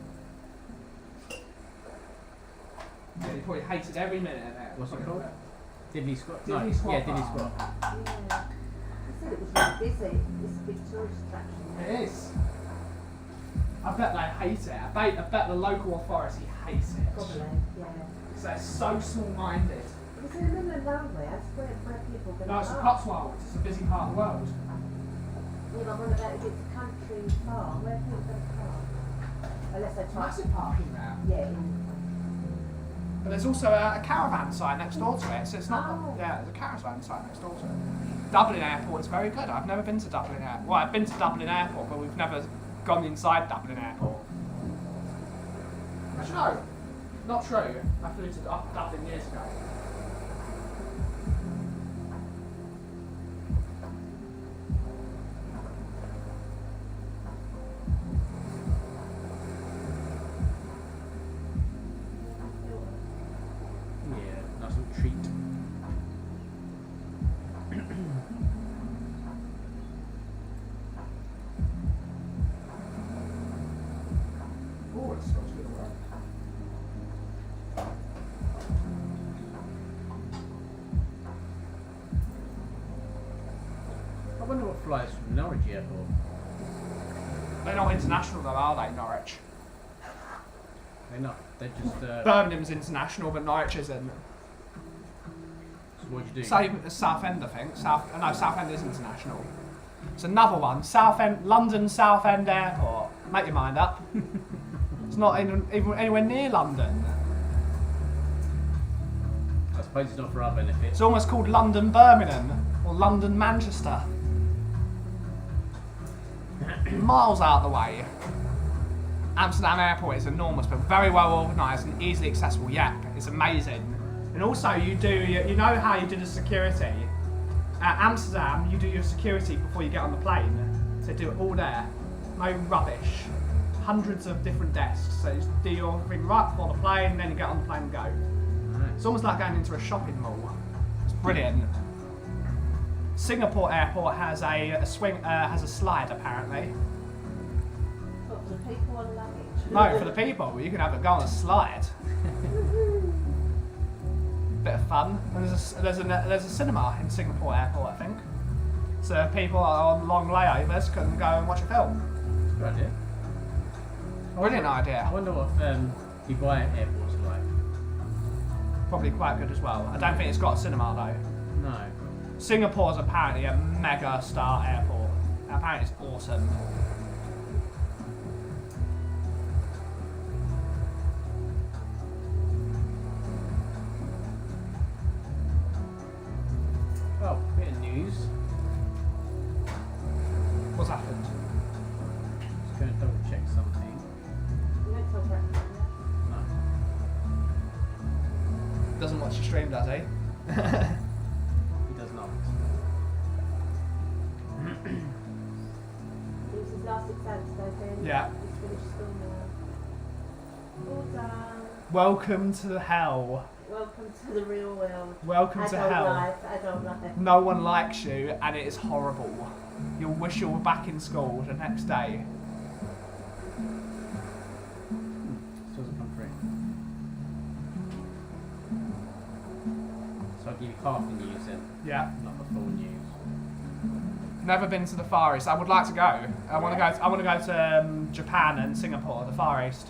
Yeah, he probably hated every minute of it. What's it called? Diddley Squat? Diddley No. Squat Yeah, Diddley Farm. Squat. Yeah. He said it was really busy. It's a big tourist attraction. It is. I bet they hate it. I bet the local authority hates it. Probably, yeah. Because they're so small-minded. It's in the middle of nowhere. That's where people go. No, it's the Cotswolds. It's a busy part of the world. You know, one of that, if it's a country farm, where people go to park? Unless they try. Massive parking there. Yeah. But there's also a caravan site next door to it, so it's not. Oh. Yeah, there's a caravan site next door to it. Dublin Airport is very good. I've never been to Dublin Airport. Well, I've been to Dublin Airport, but we've never gone inside Dublin Airport. Actually, no, not true. I flew to Dublin years ago. Yeah, nice little treat. Oh, it smells good. Right? I wonder what flies from Norwich Airport. They're not international though, are they, Norwich? They're not. They're just. Birmingham's international, but Norwich isn't. So what do you do? Same as Southend, I think. Southend is international. It's another one. London Southend Airport. Make your mind up. It's not even anywhere near London. I suppose it's not for our benefit. It's almost called London Birmingham or London Manchester. Miles out of the way. Amsterdam Airport is enormous, but very well organised and easily accessible. Yep, it's amazing. And also, you know how you do the security. At Amsterdam, you do your security before you get on the plane. So do it all there. No rubbish. Hundreds of different desks. So you do your thing right before the plane, then you get on the plane and go. Right. It's almost like going into a shopping mall. brilliant. Singapore airport has a slide apparently. But for the people on luggage. No, for the people, you can have a go on a slide. Bit of fun. And there's a cinema in Singapore airport, I think. So people on long layovers can go and watch a film. Good idea. Brilliant idea. I wonder what Dubai airports are like. Probably quite good as well. I don't think it's got a cinema though. No. Singapore's apparently a mega star airport. Apparently it's awesome. Oh, bit of news. What's happened? Just going to double check something. You don't tell breakfast, yeah? No, Doesn't watch your stream, does he? he does not. It was his last exam today, Ben. Yeah. He's finished school now. All done. Welcome to hell. Welcome to the real world. Welcome to hell. Adult life. No one likes you and it is horrible. You'll wish you were back in school the next day. Still hasn't come through. So I'll give you half the news then, Yeah. not the full news. Never been to the Far East. I would like to go. I want to go to Japan and Singapore, the Far East.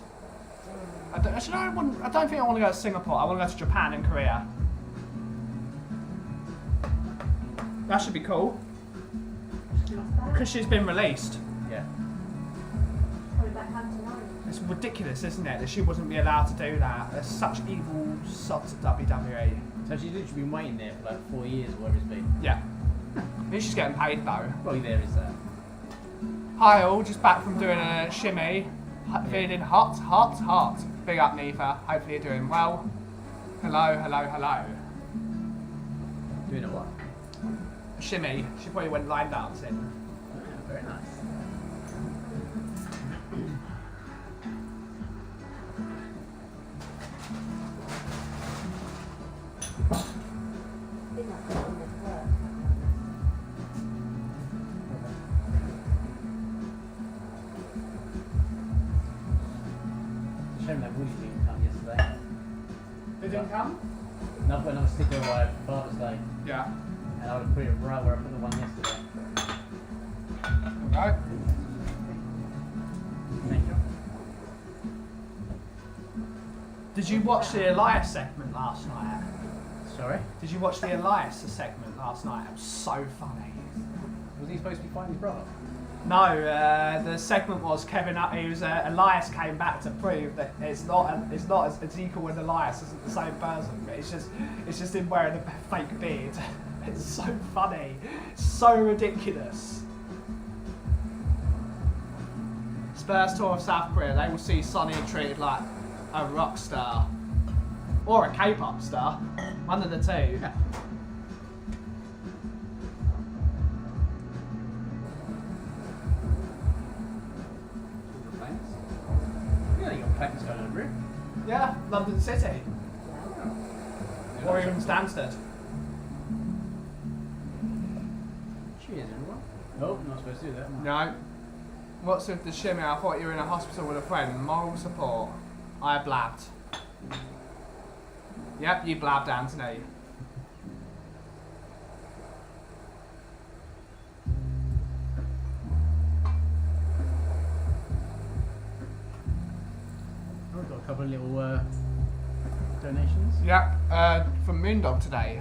I don't think I want to go to Singapore. I want to go to Japan and Korea. That should be cool. Because she's been released. Yeah. Coming back home tonight. It's ridiculous, isn't it, that she wouldn't be allowed to do that. There's such evil sots at WWE. So she's literally been waiting there for like 4 years, or whatever it's been. Yeah. At least she's getting paid though. Well, there is that. Hi all, just back from doing a shimmy. Feeling hot. Big up Nifa, hopefully you're doing well. Hello. Doing a what? Shimmy, she probably went line dancing. Very nice. Been up there on this work. Shame that Woody didn't come yesterday. They didn't come? No, I've got another sticker arrived for Father's Day, Yeah. and I would have put it right where I put the one yesterday. Alright. Thank you. Did you watch the Elias segment last night? Sorry? Did you watch the Elias segment last night? It was so funny. Was he supposed to be fighting his brother? No, the segment was Elias came back to prove that it's not Ezekiel and Elias isn't the same person. But it's just him wearing a fake beard. It's so funny, so ridiculous. Spurs tour of South Korea. They will see Sonny treated like a rock star or a K-pop star, one of the two. Yeah, you got planes going over it. Yeah, London City or even Stansted. Cheers, everyone. Oh, not supposed to do that. am I? No. What's with the shimmy? I thought you were in a hospital with a friend. Moral support. I blabbed. Yep, you blabbed, Anthony. I've got a couple of little donations. Yep, from Moondog today.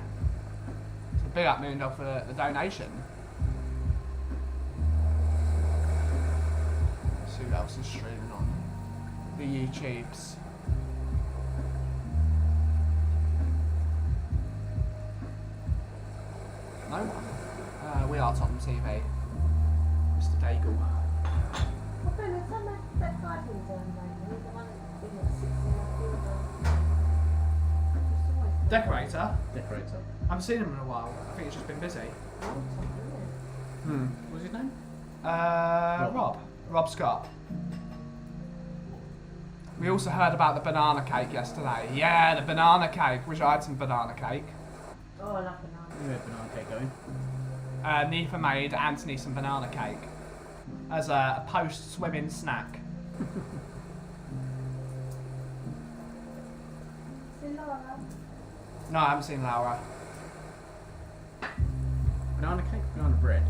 So big up Moondog for the donation. Let's see what else is streaming on the YouTubes. No one. We are Tottenham TV. Mr. Daigle. Well, Ben, it's on that card in the one that's been at 6 Decorator. Decorator. I haven't seen him in a while. I think he's just been busy. What's his name? Rob Scott. We also heard about the banana cake yesterday. Yeah, the banana cake. Wish I had some banana cake. Oh, I love banana You had banana cake going. Nifa made Anthony some banana cake as a post-swimming snack. See Laura? No, I haven't seen Laura. Banana cake, banana bread.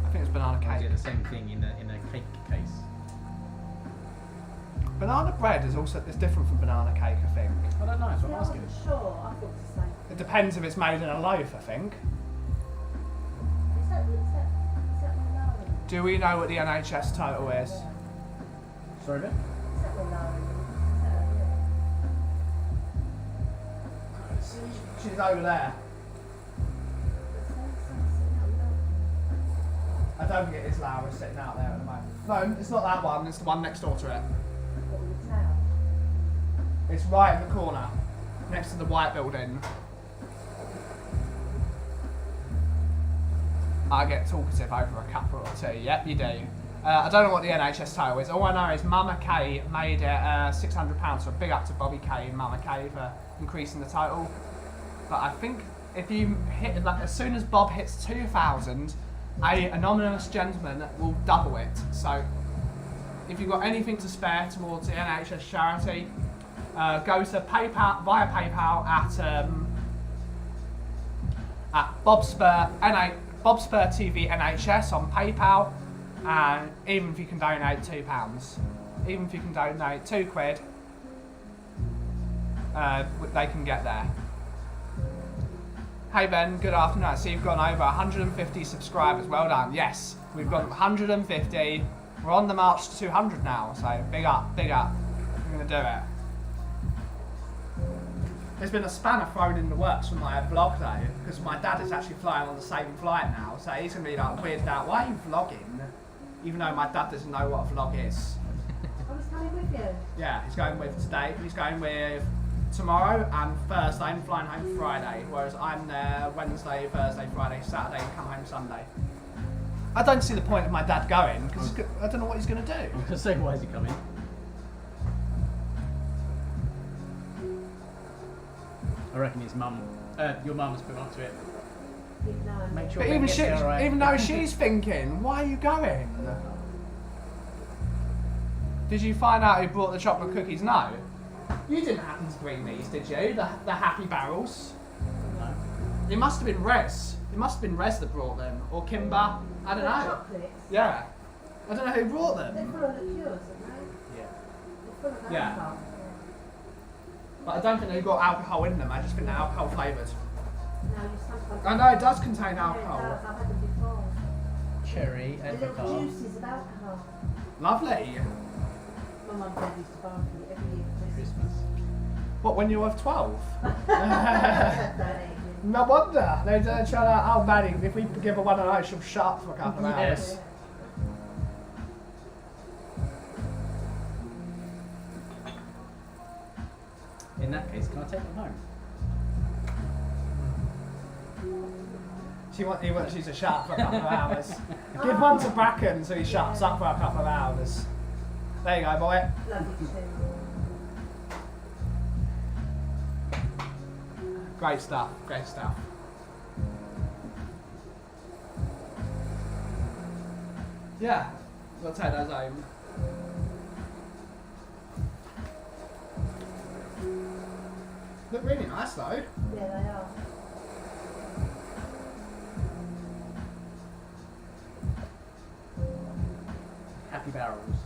I think it's banana Or is cake. it the same thing in a cake case? Banana bread is different from banana cake, I think. I don't know. That's See, what I I'm asking. wasn't sure. I thought it's the same. It depends if it's made in a loaf, I think. Is that where Laura is? Do we know what the NHS total is? Sorry, Ben? Is that where Laura is? Is that her? She's over there. I don't think it is Laura sitting out there at the moment. No, it's not that one, it's the one next door to it. What will you tell? It's right in the corner, next to the white building. I get talkative over a cuppa or two. Yep, you do. I don't know what the NHS total is. All I know is Mama K made it £600, so big up to Bobby K and Mama K for increasing the total. But I think if you hit, like, as soon as Bob hits 2,000, a anonymous gentleman will double it. So if you've got anything to spare towards the NHS charity, go to PayPal via PayPal at Bobspur TV NHS on PayPal, and even if you can donate £2, even if you can donate £2, they can get there. Hey Ben, good afternoon. I see you've gone over 150 subscribers. Well done. Yes, we've got 150. We're on the march to 200 now. So big up, big up. We're gonna do it. There's been a spanner thrown in the works for my vlog though, because my dad is actually flying on the same flight now. So he's gonna be like weirded out. Why are you vlogging? Even though my dad doesn't know what a vlog is. I was coming with you. Yeah, he's going with today. He's going with tomorrow and Thursday and flying home Friday, whereas I'm there Wednesday, Thursday, Friday, Saturday and come home Sunday. I don't see the point of my dad going because I don't know what he's going to do. I was going to say, why is he coming? I reckon his mum, your mum has put him up to it. No. Make sure But Ben even gets she, there all right. even though she's thinking, why are you going? Did you find out who brought the chocolate cookies? No. You didn't happen to bring these, did you? The Happy Barrels? No. It must have been Rez. It must have been Rez that brought them. Or Kimber. I don't The know. chocolates. Yeah. I don't know who brought They're them. full of liqueurs, aren't they? Yeah. They're full of Yeah. alcohol. But I don't think they've got alcohol in them. I just think they're alcohol flavoured. No, you sometimes. I know it does contain Yeah, it alcohol. does. I've had them before. Cherry, The little apricot. juices of alcohol. Lovely. My mum and dad used to buy them for me every year for Christmas. Christmas. What, when you were 12? That No wonder. They're trying to, oh Maddie, if we give her one of those, she'll shut up for a couple of hours. Yes. In that case, can I take them home? He wants you to shut up for a couple of hours. Give one to Bracken so he shuts up for a couple of hours. There you go, boy. Love you too. Great stuff, great stuff. Yeah, we'll take those home. Look really nice though. Yeah, they are. Happy Barrels.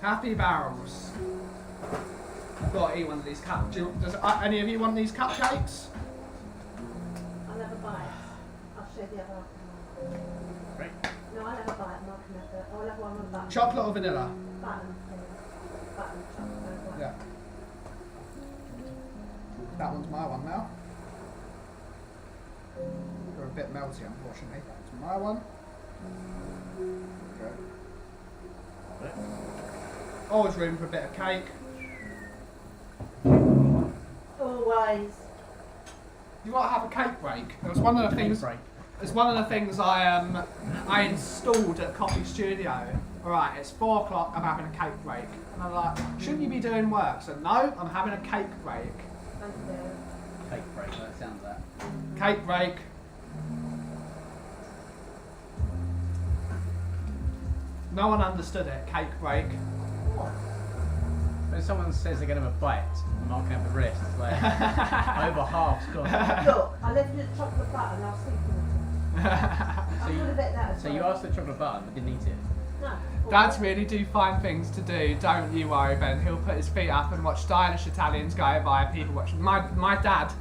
Happy Barrels. I've got to eat one of these cups. Does any of you want these cupcakes? I'll have a bite. I'll share the other afternoon. Great. No, I'll have a bite and I can have the. I'll have one with button. Chocolate or vanilla? Button, please. Button, chocolate. Yeah. That one's my one now. They're a bit melty, unfortunately. That's my one. Okay. Always room for a bit of cake. Always. You got to have a cake break. It was one of the things. Break. It's one of the things I installed at Coffee Studio. Alright, it's 4 o'clock, I'm having a cake break. And I'm like, shouldn't you be doing work? So no, I'm having a cake break. Thank you. Cake break, that sounds that. Cake break. No one understood it. Cake break. What? When someone says they're going to have a bite, and I can have the rest, it's like over half's gone. Look, I left you the chocolate butter and I was thinking of it. I would have bet that as So well. you asked for chocolate butter but didn't eat it? No. Dads really do find things to do, don't you worry, Ben? He'll put his feet up and watch stylish Italians go by, people watching. My dad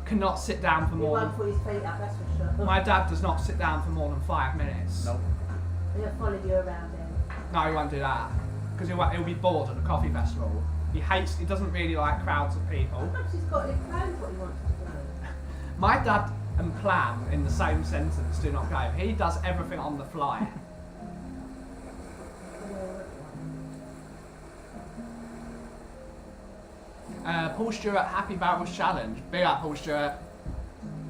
cannot sit down for He more won't than... put his feet up, that's for sure. My dad does not sit down for more than 5 minutes. Nope. He'll follow you around then. No, he won't do that. Because he'll be bored at the coffee festival. He doesn't really like crowds of people. Perhaps he's got it planned what he wants to do. My dad and plan in the same sentence do not go. He does everything on the fly. Paul Stewart, Happy Barrels Challenge. Big up, Paul Stewart.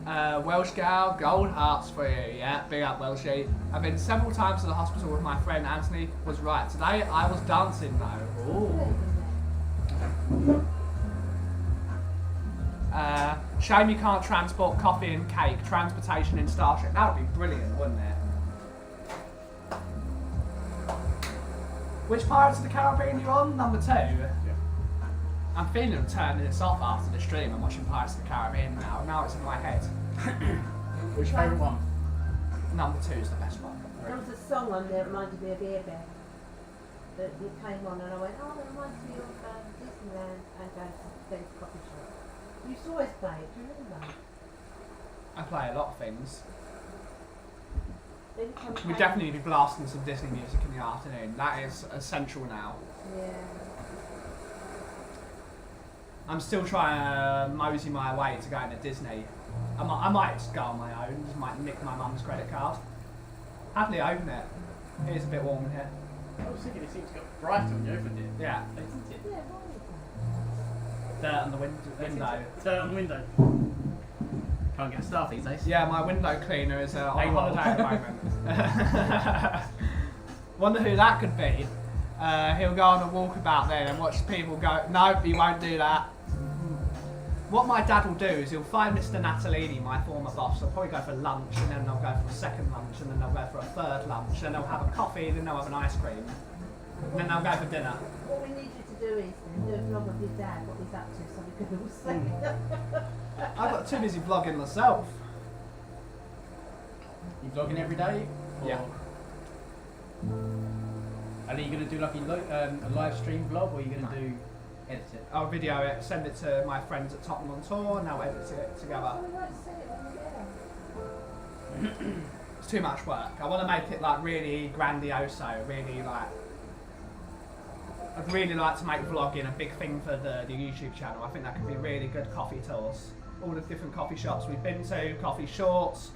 Welsh gal, gold hearts for you. Yeah, big up, Welshie. I've been several times to the hospital with my friend Anthony. Was right. Today I was dancing though. Ooh. Shame you can't transport coffee and cake. Transportation in Starship. That would be brilliant, wouldn't it? Which Pirates of the Caribbean you on? Number 2? Yeah. I'm feeling of turning this off after the stream. I'm watching Pirates of the Caribbean now. Now it's in my head. Which favourite one? Number 2 is the best one. There was a song on there that reminded me of Beer Bear. That it came on and I went, oh, that reminds me of Disneyland and going to Ben's coffee shop. You used to always play it, do you remember? I play a lot of things. Then you come We'd back- definitely be blasting some Disney music in the afternoon. That is essential now. Yeah. I'm still trying to mosey my way to going to Disney. I might just go on my own, just might nick my mum's credit card. Happily open it. It is a bit warm in here. I was thinking it seems to get brighter when you opened it. Yeah. Isn't it? Yeah, what is that? Dirt on the window. Turn on the window. Can't get staff these days. Yeah, my window cleaner is on Hey, holiday at the moment. Wonder who that could be. He'll go on a walkabout then and watch people go, no, he won't do that. What my dad will do is he'll find Mr. Natalini, my former boss. They'll probably go for lunch and then they'll go for a second lunch and then they'll go for a third lunch. Then they'll have a coffee, then they'll have an ice cream. And then they'll go for dinner. What we need you to do is do a vlog of your dad, what he's up to, so we can all see. I got too busy vlogging myself. You vlogging every day? Or Yeah. are you going to do like a live stream vlog or are you going to do edit it? I'll video it, send it to my friends at Tottenham on tour, and they'll edit it together. We won't see it when we're there. It's too much work. I want to make it like really grandioso, really like. I'd really like to make vlogging a big thing for the YouTube channel. I think that could be really good coffee tours. All the different coffee shops we've been to, coffee shorts,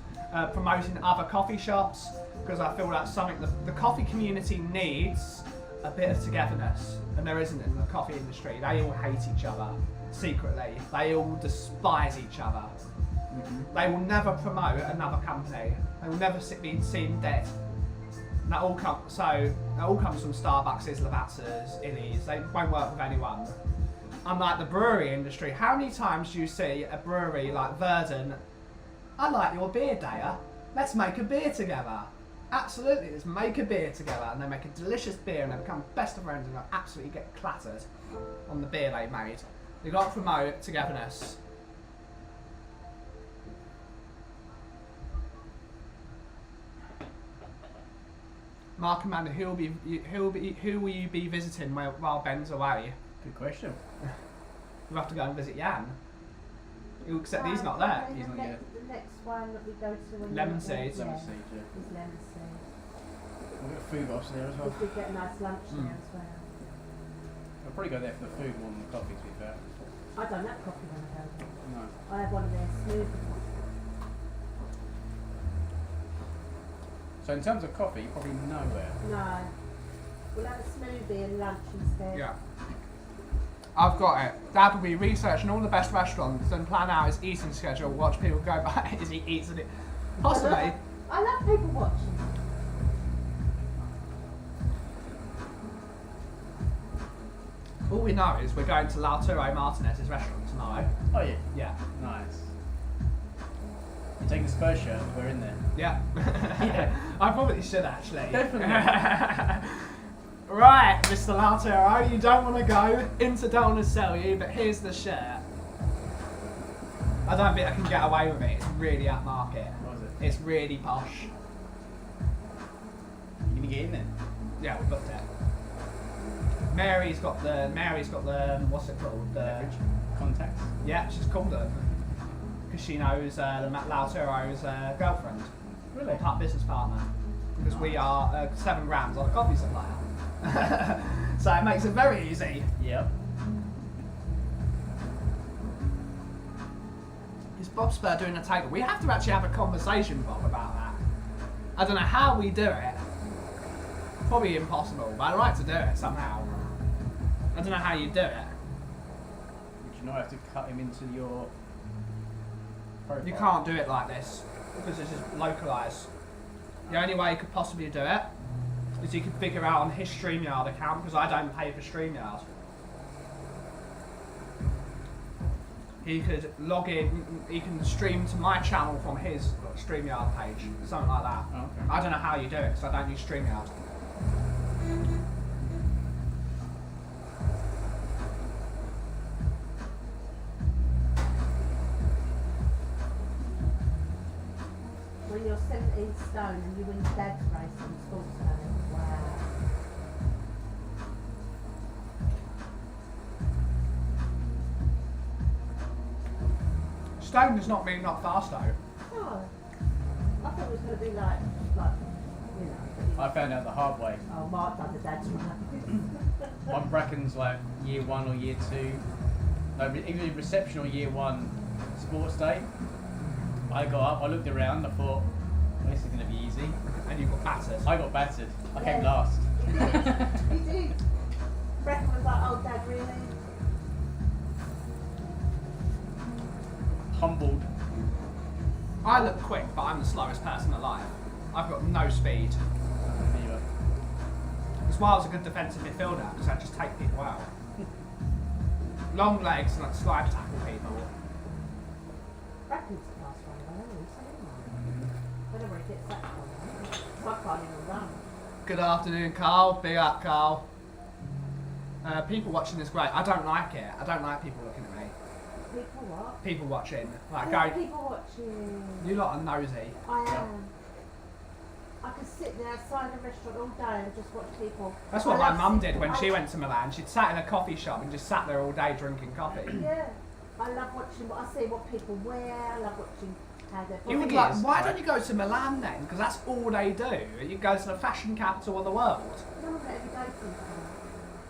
promoting other coffee shops, because I feel that's something the coffee community needs, a bit of togetherness, and there isn't in the coffee industry. They all hate each other secretly. They all despise each other. They will never promote another company. They will never be seen dead. And that all comes from Starbucks, Lavazzas, Illy's. They won't work with anyone. Unlike the brewery industry, how many times do you see a brewery like Verdun? I like your beer, Daya. Let's make a beer together. Absolutely, let's make a beer together, and they make a delicious beer, and they become best of friends, and they absolutely get clattered on the beer they made. They got to promote togetherness. Mark Amanda, who will you be visiting while Ben's away? Good question. We'll have to go and visit Jan. Except he's not there. He's not yet. The next one that we go to when Lemon we're there, Seeds. Lemon yeah, Seeds, yeah. is Lemon Seeds. We've got a food box there as well. If we get a nice lunch there as well. I'll probably go there for the food more than the coffee, to be fair. I don't have coffee when I go there. No. I have one of their smoothies. So in terms of coffee, probably nowhere. No. We'll have a smoothie and lunch instead. Yeah. I've got it. Dad will be researching all the best restaurants and plan out his eating schedule, watch people go by as he eats it. Possibly. I love people watching. All we know is we're going to L'arturo Martinez's restaurant tomorrow. Oh yeah. Yeah. Nice. You're taking the Spurs shirt, we're in there. Yeah. Yeah. I probably should actually. Definitely. Right, Mr. Lautaro, you don't want to go. Inter don't want to sell you, but here's the shirt. I don't think I can get away with it. It's really upmarket. What was it? It's really posh. You gonna get in there? Yeah, we booked it. Mary's got the what's it called? The Leverage? Contacts? yeah, she's called them because she knows Lautero's girlfriend, Really? or business partner, because we are 7 grams on a coffee supplier. So it makes it very easy. Yep. Is Bob Spur doing a takeover? We have to actually have a conversation, Bob, about that. I don't know how we do it. Probably impossible, but I'd like to do it somehow. I don't know how you do it. Would you not have to cut him into your profile? You can't do it like this because this is localised. The only way you could possibly do it is you could figure out on his StreamYard account, because I don't pay for StreamYard. He could log in, he can stream to my channel from his StreamYard page, something like that. Oh, okay. I don't know how you do it because I don't use StreamYard. When you're 17 stone and you win dad's race on sports day. Wow. Stone does not mean not fast though. Oh. I thought it was going to be like, you know. I found out the hard way. Oh, Mark done the dad's race. My Bracken's like year 1 or year 2. No, either reception or year 1 sports day. I got up, I looked around, I thought, well, this is going to be easy. And you got battered. I got battered. I came Yeah. last. You did. You did. Brecken was like, oh, Dad, really? Humbled. I look quick, but I'm the slowest person alive. I've got no speed. Neither. That's why I was a good defensive midfielder, because I just take people out. Long legs and like slide tackle people. Brecken's the last one, though, isn't he? Whenever he gets that one, I can't even run. Good afternoon, Carl. Big up, Carl. People watching is great. I don't like it. I don't like people looking at me. People what? People watching. Like, There's go, people watching. you lot are nosy. I am. I could sit there outside a restaurant all day and just watch people. That's what I my love mum sitting- did when I- she went to Milan. She'd sat in a coffee shop and just sat there all day drinking coffee. Yeah. I love watching what I see, what people wear. I love watching how they're. You would thing like, is, why right. don't you go to Milan then? Because that's all they do. You go to the fashion capital of the world. No one ever goes to them.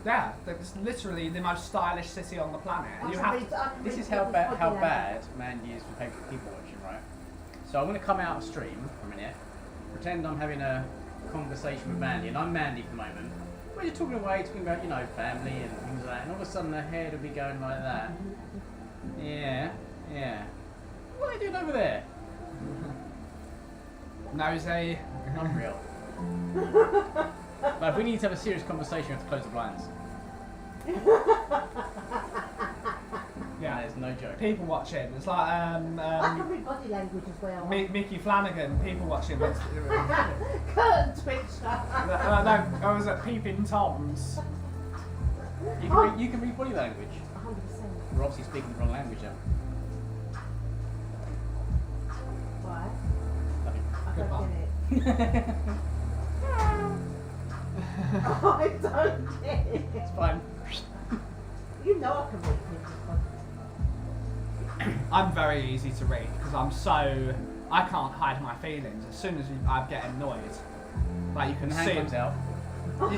Yeah, it's literally the most stylish city on the planet. I You can have read- I can This read is how people's bad body language. Man is for people watching, right? So I'm going to come out of stream for a minute, pretend I'm having a conversation with Mandy, and I'm Mandy for the moment. We're just talking away, talking about, you know, family and things like that, and all of a sudden her head will be going like that. Yeah, yeah. What are they doing over there? nosy. Unreal. But if we need to have a serious conversation, we have to close the blinds. Yeah, There's no joke. people watching. It's like I can read body language as well. Mickey Flanagan. People watching. Curtain twitcher. No, I was at Peeping Toms. You can read body language. 100%. We're obviously speaking the wrong language now. Why? Nothing. I Good don't get it. I don't get it. It's fine. You know I can read people's body language. I'm very easy to read because I can't hide my feelings. As soon as I get annoyed, like you can And the see hand it. comes out. But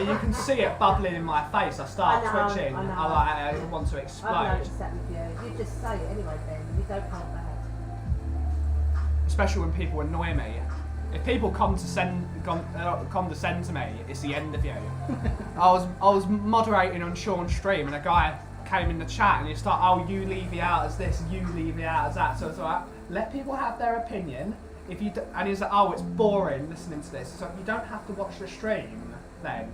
you can see it bubbling in my face. I start I know, twitching. I know. I want to I've explode. noticed that with you. You just say it anyway, Ben. You don't hold back. Especially when people annoy me. If people condescend to me, it's the end of you. I was moderating on Sean's stream and a guy came in the chat and he started, oh, you leave me out as this, you leave me out as that. So it's like, let people have their opinion. If you and he's like, oh, it's boring listening to this. So you don't have to watch the stream then.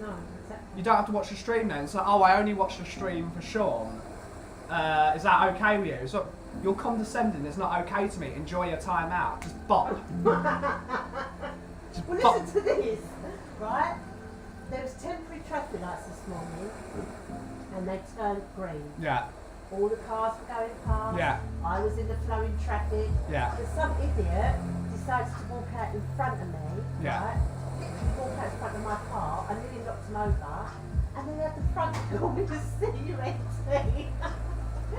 No, exactly. You don't have to watch the stream then. So, oh, I only watch the stream for Sean. Is that okay with you? So You're condescending. It's not okay to me. Enjoy your time out. Just bop. Just Well, bop. listen to this, right? There was temporary traffic lights this morning, and they turned green. Yeah. All the cars were going past. Yeah. I was in the flowing traffic. Yeah. But some idiot decides to walk out in front of me. Yeah. Right? Literally walk out in front of my car. I nearly knocked him over. And then had the front call me to see you empty.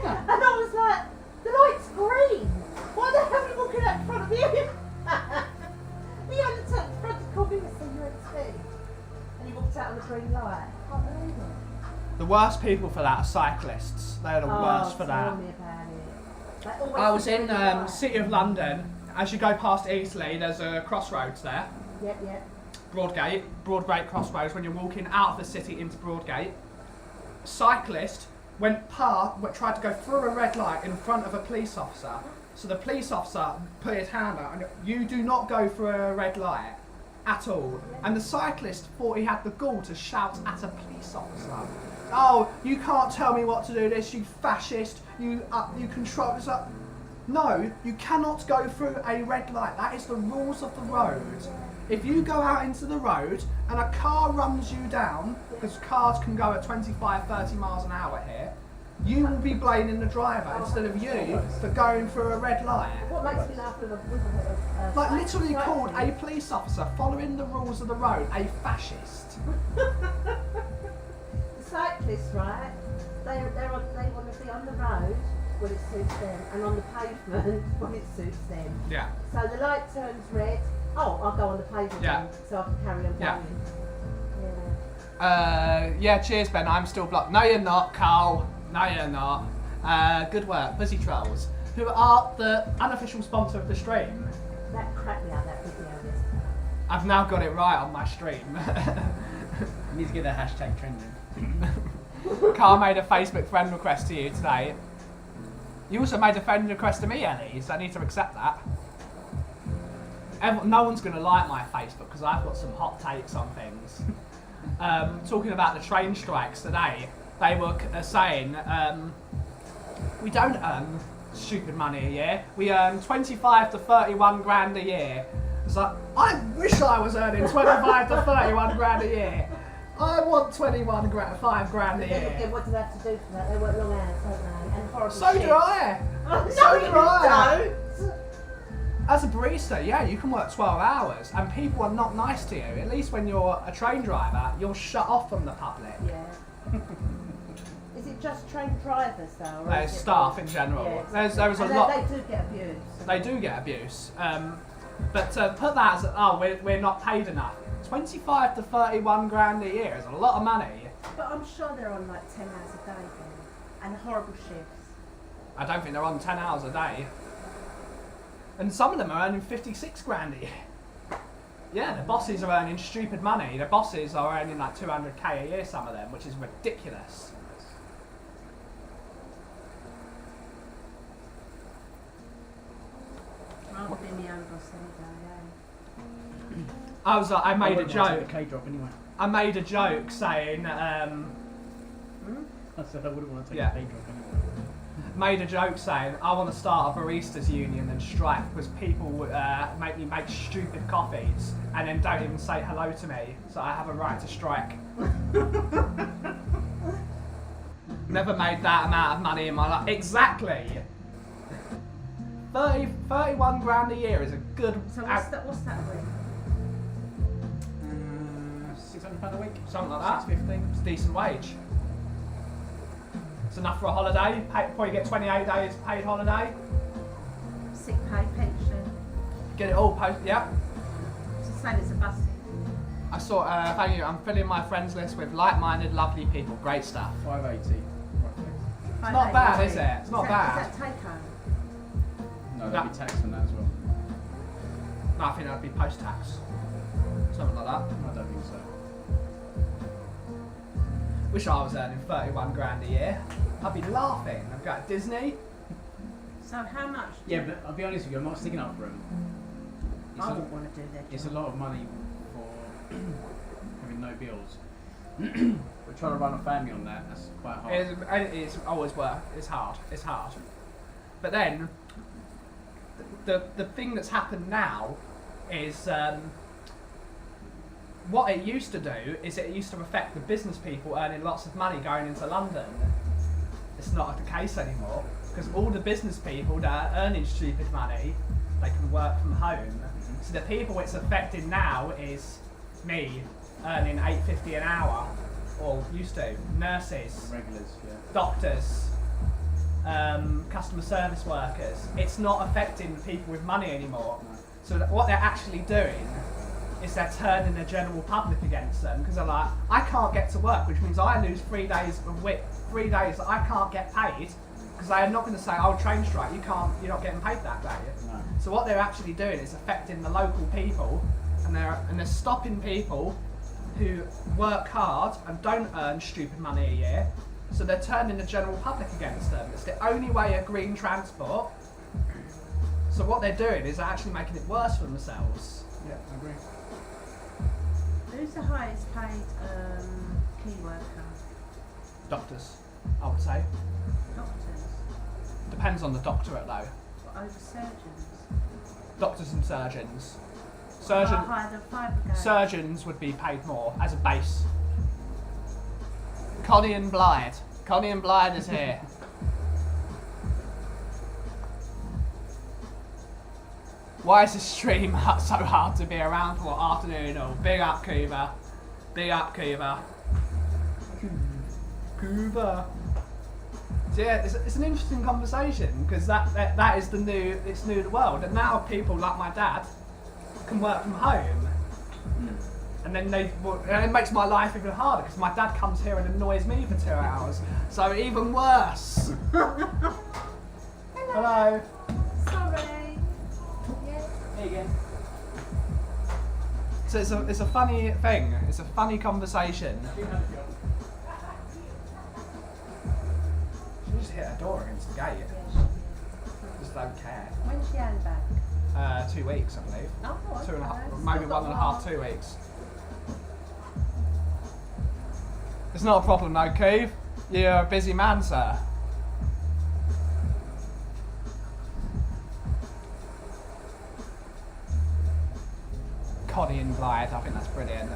And I was like, the light's green. Why the hell are you walking out in front of you? He had to turn the front to call me to see you empty. And he walked out on the green light. I can't believe it. The worst people for that are cyclists. They're the worst for that. Tell me about it. They always I was do in the light. City of London. As you go past Eastleigh, there's a crossroads there. Yep. Broadgate crossroads. When you're walking out of the city into Broadgate, a cyclist tried to go through a red light in front of a police officer. So the police officer put his hand out, and you do not go through a red light at all. And the cyclist thought he had the gall to shout at a police officer. Oh, you can't tell me what to do this, you fascist, you control this up. No, you cannot go through a red light. That is the rules of the road. If you go out into the road and a car runs you down, because cars can go at 25, 30 miles an hour here, you will be blaming the driver instead of you for going through a red light. What makes me laugh with Like literally called a police officer following the rules of the road a fascist. The cyclists, right? They want to be on the road when it suits them, and on the pavement when it suits them. Yeah. So the light turns red. Oh, I'll go on the pavement Yeah. then, so I can carry on Yeah. going. Yeah. Cheers Ben, I'm still blocked. No you're not, Carl. No you're not. Good work, Busy Trolls, who are the unofficial sponsor of the stream. That cracked me out, that video yesterday. I've now got it right on my stream. You need to get that hashtag trending. Carl made a Facebook friend request to you today. You also made a friend request to me, Ellie, so I need to accept that. No one's going to like my Facebook because I've got some hot takes on things. Talking about the train strikes today, they were saying we don't earn stupid money a year. We earn 25 to 31 grand a year. It's like, I wish I was earning 25 to 31 grand a year. I want 5 grand a year. Yeah, what do they have to do for that? They work long hours, don't they? And horrible So do shifts. I. Oh, So no, do you I. don't. As a barista, yeah, you can work 12 hours and people are not nice to you. At least when you're a train driver, you're shut off from the public. Yeah. Is it just train drivers though? Or There's is it staff in general. Yeah, There was a and lot. They do get abused. They do get abuse. But to put that as, we're not paid enough. 25 to 31 grand a year is a lot of money. But I'm sure they're on like 10 hours a day then. And horrible shifts. I don't think they're on 10 hours a day. And some of them are earning 56 grand a year. Yeah, the bosses are earning stupid money. The bosses are earning like 200k a year, some of them, which is ridiculous. Rather be my own boss any day, I made a Take joke. a K-drop anyway. I made a joke saying, I said I wouldn't want to take Yeah. a K-drop anyway. made a joke saying, I want to start a baristas union and strike because people make me make stupid coffees and then don't even say hello to me, so I have a right to strike. Never made that amount of money in my life. Exactly. 31 grand a year is a good. So what's that week? £600 a week. Something like that. 650. It's a decent wage. It's enough for a holiday. Probably get 28 days paid holiday. Sick pay, pension. Get it all post. Yeah. It's the same as a bus. I saw. Thank you. I'm filling my friends list with like-minded, lovely people. Great stuff. 580. roughly. It's not bad, is it? It's not bad. Is that take home? No, there'll be tax on that as well. No, I think that'd be post-tax. Something like that. I don't think so. Wish I was earning 31 grand a year. I'd be laughing. I'd go to Disney. So how much? Yeah, but I'll be honest with you, I'm not sticking up for them. I wouldn't want to do that. It's a lot of money for having no bills. We're trying to run a family on that. That's quite hard. It's always work. It's hard. It's hard. But then, the thing that's happened now is what it used to do is it used to affect the business people earning lots of money going into London. It's not the case anymore because all the business people that are earning stupid money, they can work from home. So the people it's affecting now is me earning $8.50 an hour, or used to, nurses, Regulars, yeah. doctors, customer service workers. It's not affecting people with money anymore. No. So what they're actually doing is they're turning the general public against them because they're like, I can't get to work, which means I lose 3 days a week, 3 days that I can't get paid because they are not going to say, oh, train strike, you're not getting paid that day. No. So what they're actually doing is affecting the local people, and they're stopping people who work hard and don't earn stupid money a year. So they're turning the general public against them. It's the only way of green transport. So what they're doing is they're actually making it worse for themselves. Yeah, I agree. Who's the highest paid key worker? Doctors, I would say. Doctors? Depends on the doctorate though. What, over surgeons? Doctors and surgeons. How high the fire brigade? Surgeons would be paid more as a base. Connie and Blythe. Connie and Blythe is here. Why is this stream so hard to be around for afternoon? Oh, big up, Cuba. Big up, Cuba. Cuba. So yeah, it's an interesting conversation because that is it's new to the world, and now people like my dad can work from home, and then and it makes my life even harder because my dad comes here and annoys me for 2 hours, so even worse. Hello. Sorry. Yeah. Hey again. So it's a funny thing. It's a funny conversation. Do you have a job? She just hit a door against the gate. Yeah, Just don't care. when's she hand back? 2 weeks, I believe. Oh, 2.5, okay. maybe Still got 1.5, 2 weeks. It's not a problem though, Cove. You're a busy man, sir. Connie and Blythe, I think that's brilliant.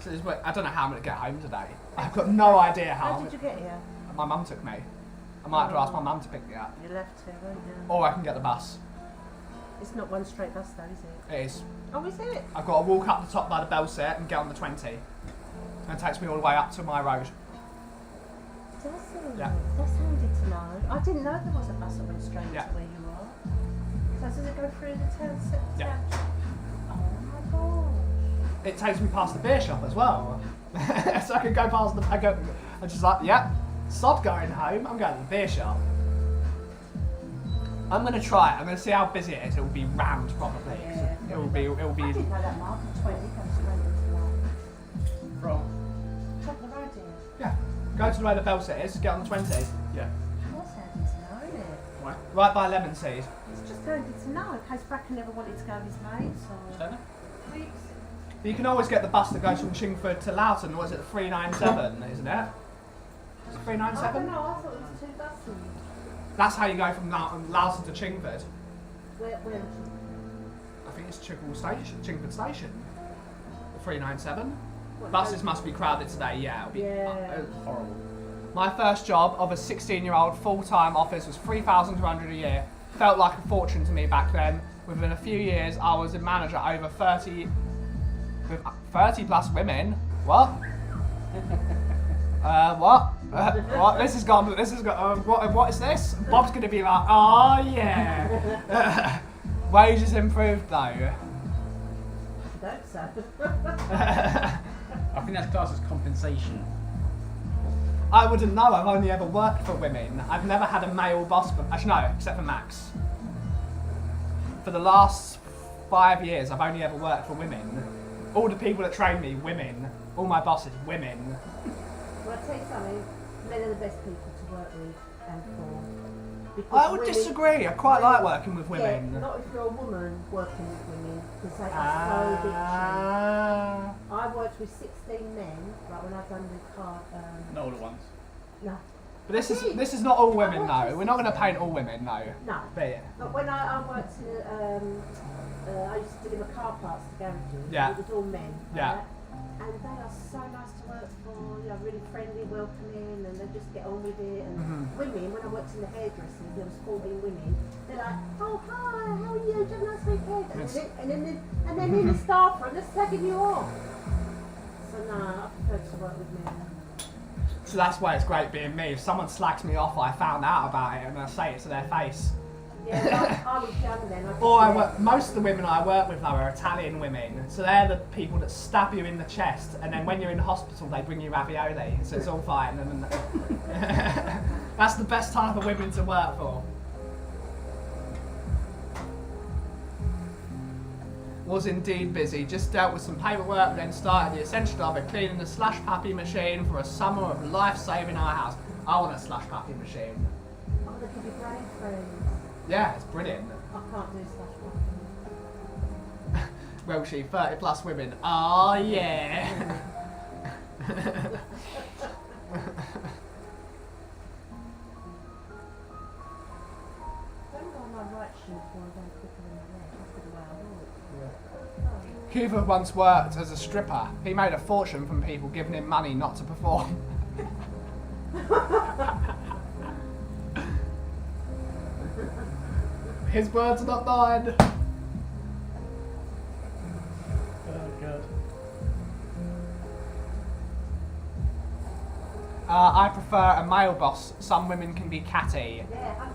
So I don't know how I'm going to get home today. I've got no idea how. How did you get here? My mum took me. I might have to ask my mum to pick me up. You left here, weren't you? Or I can get the bus. It's not one straight bus though, is it? It is. Oh, is it? I've got to walk up the top by the bell set and get on the 20. And it takes me all the way up to my road. Does it? Yeah. That's handy to know. I didn't know there was a bus that went straight Yeah. to where you are. So does it go through the town centre? Yeah. Oh my god. It takes me past the beer shop as well. So I can go past the... I'm just like, yep, sod going home, I'm going to the beer shop. I'm going to try it. I'm going to see how busy it is. It will be rammed probably. Yeah. It will be... I didn't know that, Mark. 20 goes straight into that. From? Top of the road here. Yeah. Go to where the bell set is, get on the 20. Yeah. That's handy to know, isn't it? Why? Right by Lemon Seed. It's just handy to know in case Bracken never wanted to go with his mates or... Don't know. You can always get the bus that goes from Chingford to Loughton. Was it 397, isn't it? Is it I 397? don't know, I thought it was 2 buses. That's how you go from Loughton to Chingford. Where I think it's Chingford Station. 397. what, Buses must be crowded today, yeah. It'll be, Yeah. Horrible. my first job of a 16-year-old full-time office was $3,200 a year. Felt like a fortune to me back then. Within a few years, I was a manager over 30 plus women. What? What? What? This has gone. What is this? Bob's gonna be like, oh yeah. Wages improved though. I don't so. I think that's classed as compensation. I wouldn't know. I've only ever worked for women. I've never had a male boss. Actually, no, except for Max. For the last 5 years, I've only ever worked for women. All the people that train me, women. All my bosses, women. Well, I'll tell you something, men are the best people to work with and for. Because I would women- disagree. I quite like working with women. Yeah, not if you're a woman working with women, because they are so bitchy. Ah. I worked with 16 men, like when I've done the car. Not all at once. No, But this is not all women though. We're not going to paint all women though. no. But yeah. But when I worked in, I used to deliver car parts to garages. Yeah. It was all men. Yeah. Right? And they are so nice to work for, you know, really friendly, welcoming, and they just get on with it. And women, when I worked in the hairdressing, there was 14 women, they're like, oh, hi, how are you? Did you have a nice weekend? And then in the staff room, they're slagging you off. So, no, I prefer to work with men. So that's why it's great being me. If someone slags me off, I found out about it and I say it to their face. Yeah, I was young then. Most of the women I work with though are Italian women, so they're the people that stab you in the chest, and then when you're in the hospital, they bring you ravioli, so it's all fine. And that's the best type of women to work for. Was indeed busy, just dealt with some paperwork, then started the essential job of cleaning the slash pappy machine for a summer of life saving our house. I want a slash pappy machine. Oh, they could be brain freeze. Yeah, it's brilliant. I can't do slash Well, she 30 plus women. Oh yeah. Don't go on my right shoe before I go quicker than my left. That's the way I walk. Cooper once worked as a stripper. He made a fortune from people giving him money not to perform. His words are not mine. Oh god. I prefer a male boss. Some women can be catty. Yeah,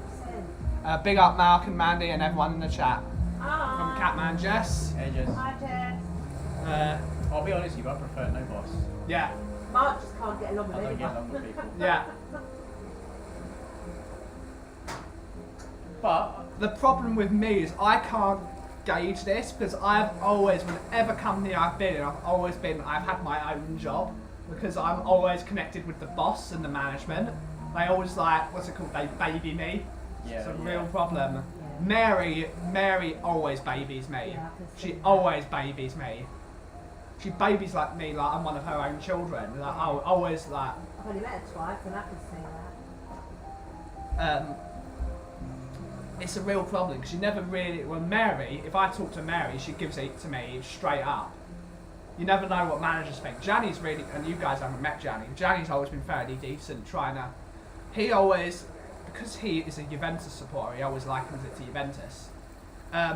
100%. Big up Malk and Mandy and everyone in the chat. From Hi. Catman Jess. Hey Jess. Hi, Jess. I'll be honest with you, I prefer no boss. Yeah, Mark just can't get along with I don't get anyone. along with people. yeah. But The problem with me is I can't gauge this because I've always, whenever company I've been in, I've had my own job because I'm always connected with the boss and the management. They always they baby me. yeah, It's a yeah. real problem. Yeah. Mary always babies me. Yeah, I can see She that. always babies me. She babies like me, like I'm one of her own children. Like always like. I've only met her twice and I can see that. It's a real problem because she never really. Well, Mary, if I talk to Mary, she gives it to me straight up. You never know what managers think. Gianni's really, and you guys haven't met Gianni. Gianni's always been fairly decent, trying to. He always, because he is a Juventus supporter, he always likens it to Juventus.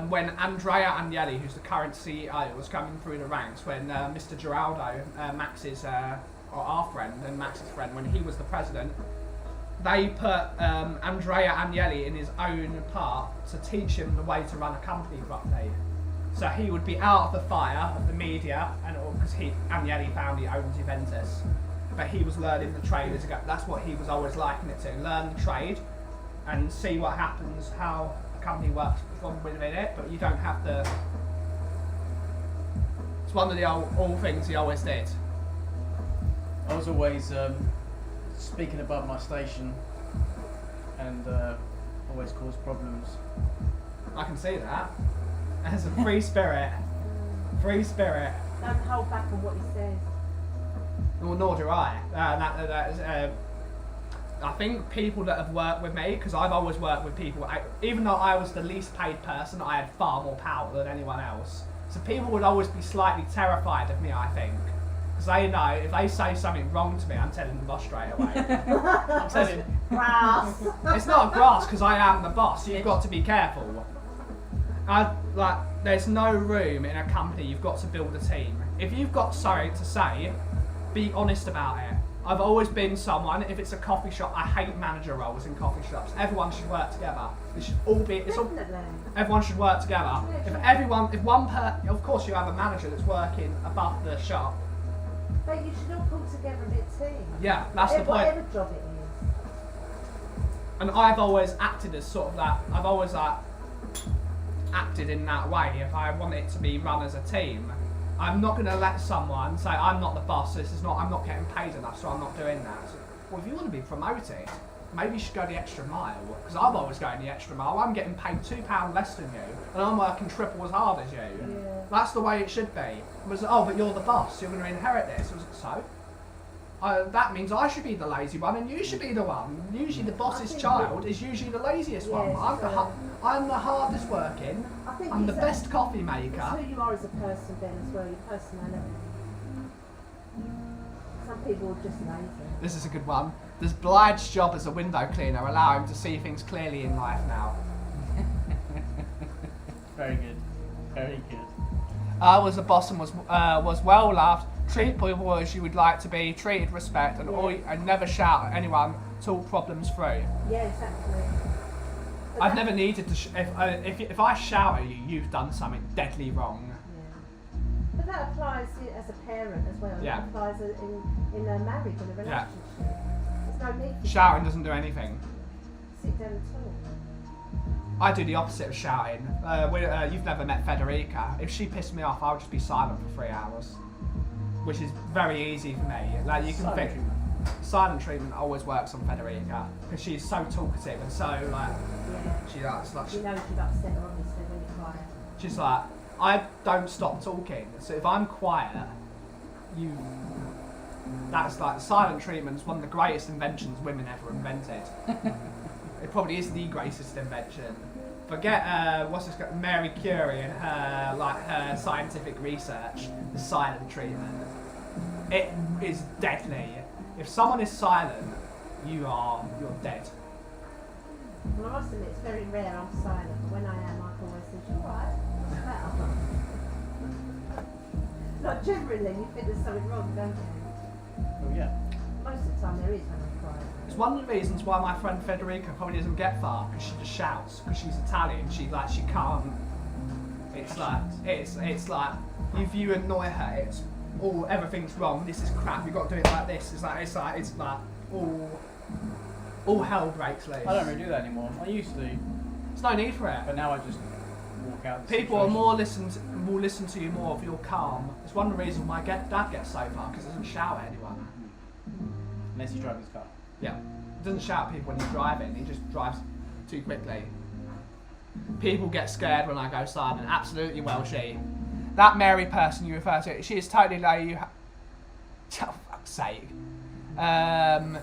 When Andrea Agnelli, who's the current CEO, was coming through the ranks, when Mr. Giraldo, Max's, or our friend and Max's friend, when he was the president, they put Andrea Agnelli in his own part to teach him the way to run a company properly. So he would be out of the fire of the media, and because Agnelli found he owned Juventus, but he was learning the trade as he go. That's what he was always liking it to: learn the trade and see what happens, how a company works from within it. But you don't have to. It's one of the all things he always did. I was always speaking above my station and always caused problems. I can see that. As a free spirit. Free spirit. Don't hold back on what he says. Well, nor do I. I think people that have worked with me, because I've always worked with people, even though I was the least paid person, I had far more power than anyone else. So people would always be slightly terrified of me, I think. Because they know if they say something wrong to me, I'm telling the boss straight away. I'm telling. Grass. It's not grass because I am the boss. You've got to be careful. There's no room in a company. You've got to build a team. If you've got something to say, be honest about it. I've always been someone. If it's a coffee shop, I hate manager roles in coffee shops. Everyone should work together. It should all be. Definitely. Everyone should work together. Of course, you have a manager that's working above the shop. But you should all pull together and be a team. Yeah, that's the point. Whatever job it is. And I've always acted as sort of that. I've always acted in that way. If I want it to be run as a team, I'm not going to let someone say I'm not the boss. I'm not getting paid enough, so I'm not doing that. So, well, if you want to be promoted, maybe you should go the extra mile, because I'm always going the extra mile. I'm getting paid £2 less than you, and I'm working triple as hard as you. Yeah. That's the way it should be. It was, oh, but you're the boss, you're going to inherit this. It was, so? That means I should be the lazy one, and you should be the one. Usually the boss's child is usually the laziest one. Yes, I'm the hardest working, I think I'm the it's best coffee it's maker. who you are as a person, Ben, as well, your personality. Some people are just lazy. This is a good one. Does Blythe's job as a window cleaner allow him to see things clearly in life now? Very good. Very good. I was a boss and was well loved. Treat people as you would like to be treated, respect, and and never shout at anyone. Talk problems through. Yeah, exactly. But I've never needed to. If I shout at you, you've done something deadly wrong. Yeah. But that applies as a parent as well. Yeah. It applies in a marriage and a relationship. Yeah. There's no need for Shouting doesn't do anything. sit down and talk. I do the opposite of shouting. You've never met Federica. If she pissed me off, I would just be silent for 3 hours, which is very easy for me. Like you can Silent think. treatment. Silent treatment always works on Federica because she's so talkative and so like Yeah. she likes like You know she's upset or obviously when you're quiet. she's like I don't stop talking. So if I'm quiet, that's like silent treatment is one of the greatest inventions women ever invented. It probably is the greatest invention. Forget Mary Curie and her scientific research. The silent treatment. It is deadly. If someone is silent, you're dead. Well, I must admit, it's very rare I'm silent, but when I am, I always think, you alright? What's the matter? Like, generally, you think there's something wrong, don't you? Oh yeah. Most of the time, there is when I'm quiet. It's one of the reasons why my friend Federica probably doesn't get far because she just shouts because she's Italian. She can't. It's like if you annoy her, it's everything's wrong. This is crap. You've got to do it like this. It's like all hell breaks loose. I don't really do that anymore. I used to, There's no need for it. but now I just walk out. The People are situation. will listen to you more if you're calm. It's one of the reasons my dad gets so far because he doesn't shout at anyone. Unless he's driving his car. Yeah, he doesn't shout at people when he's driving. He just drives too quickly. People get scared when I go silent. Absolutely, Welshie. That Mary person you refer to, she is totally lady. Oh, fuck's sake. Are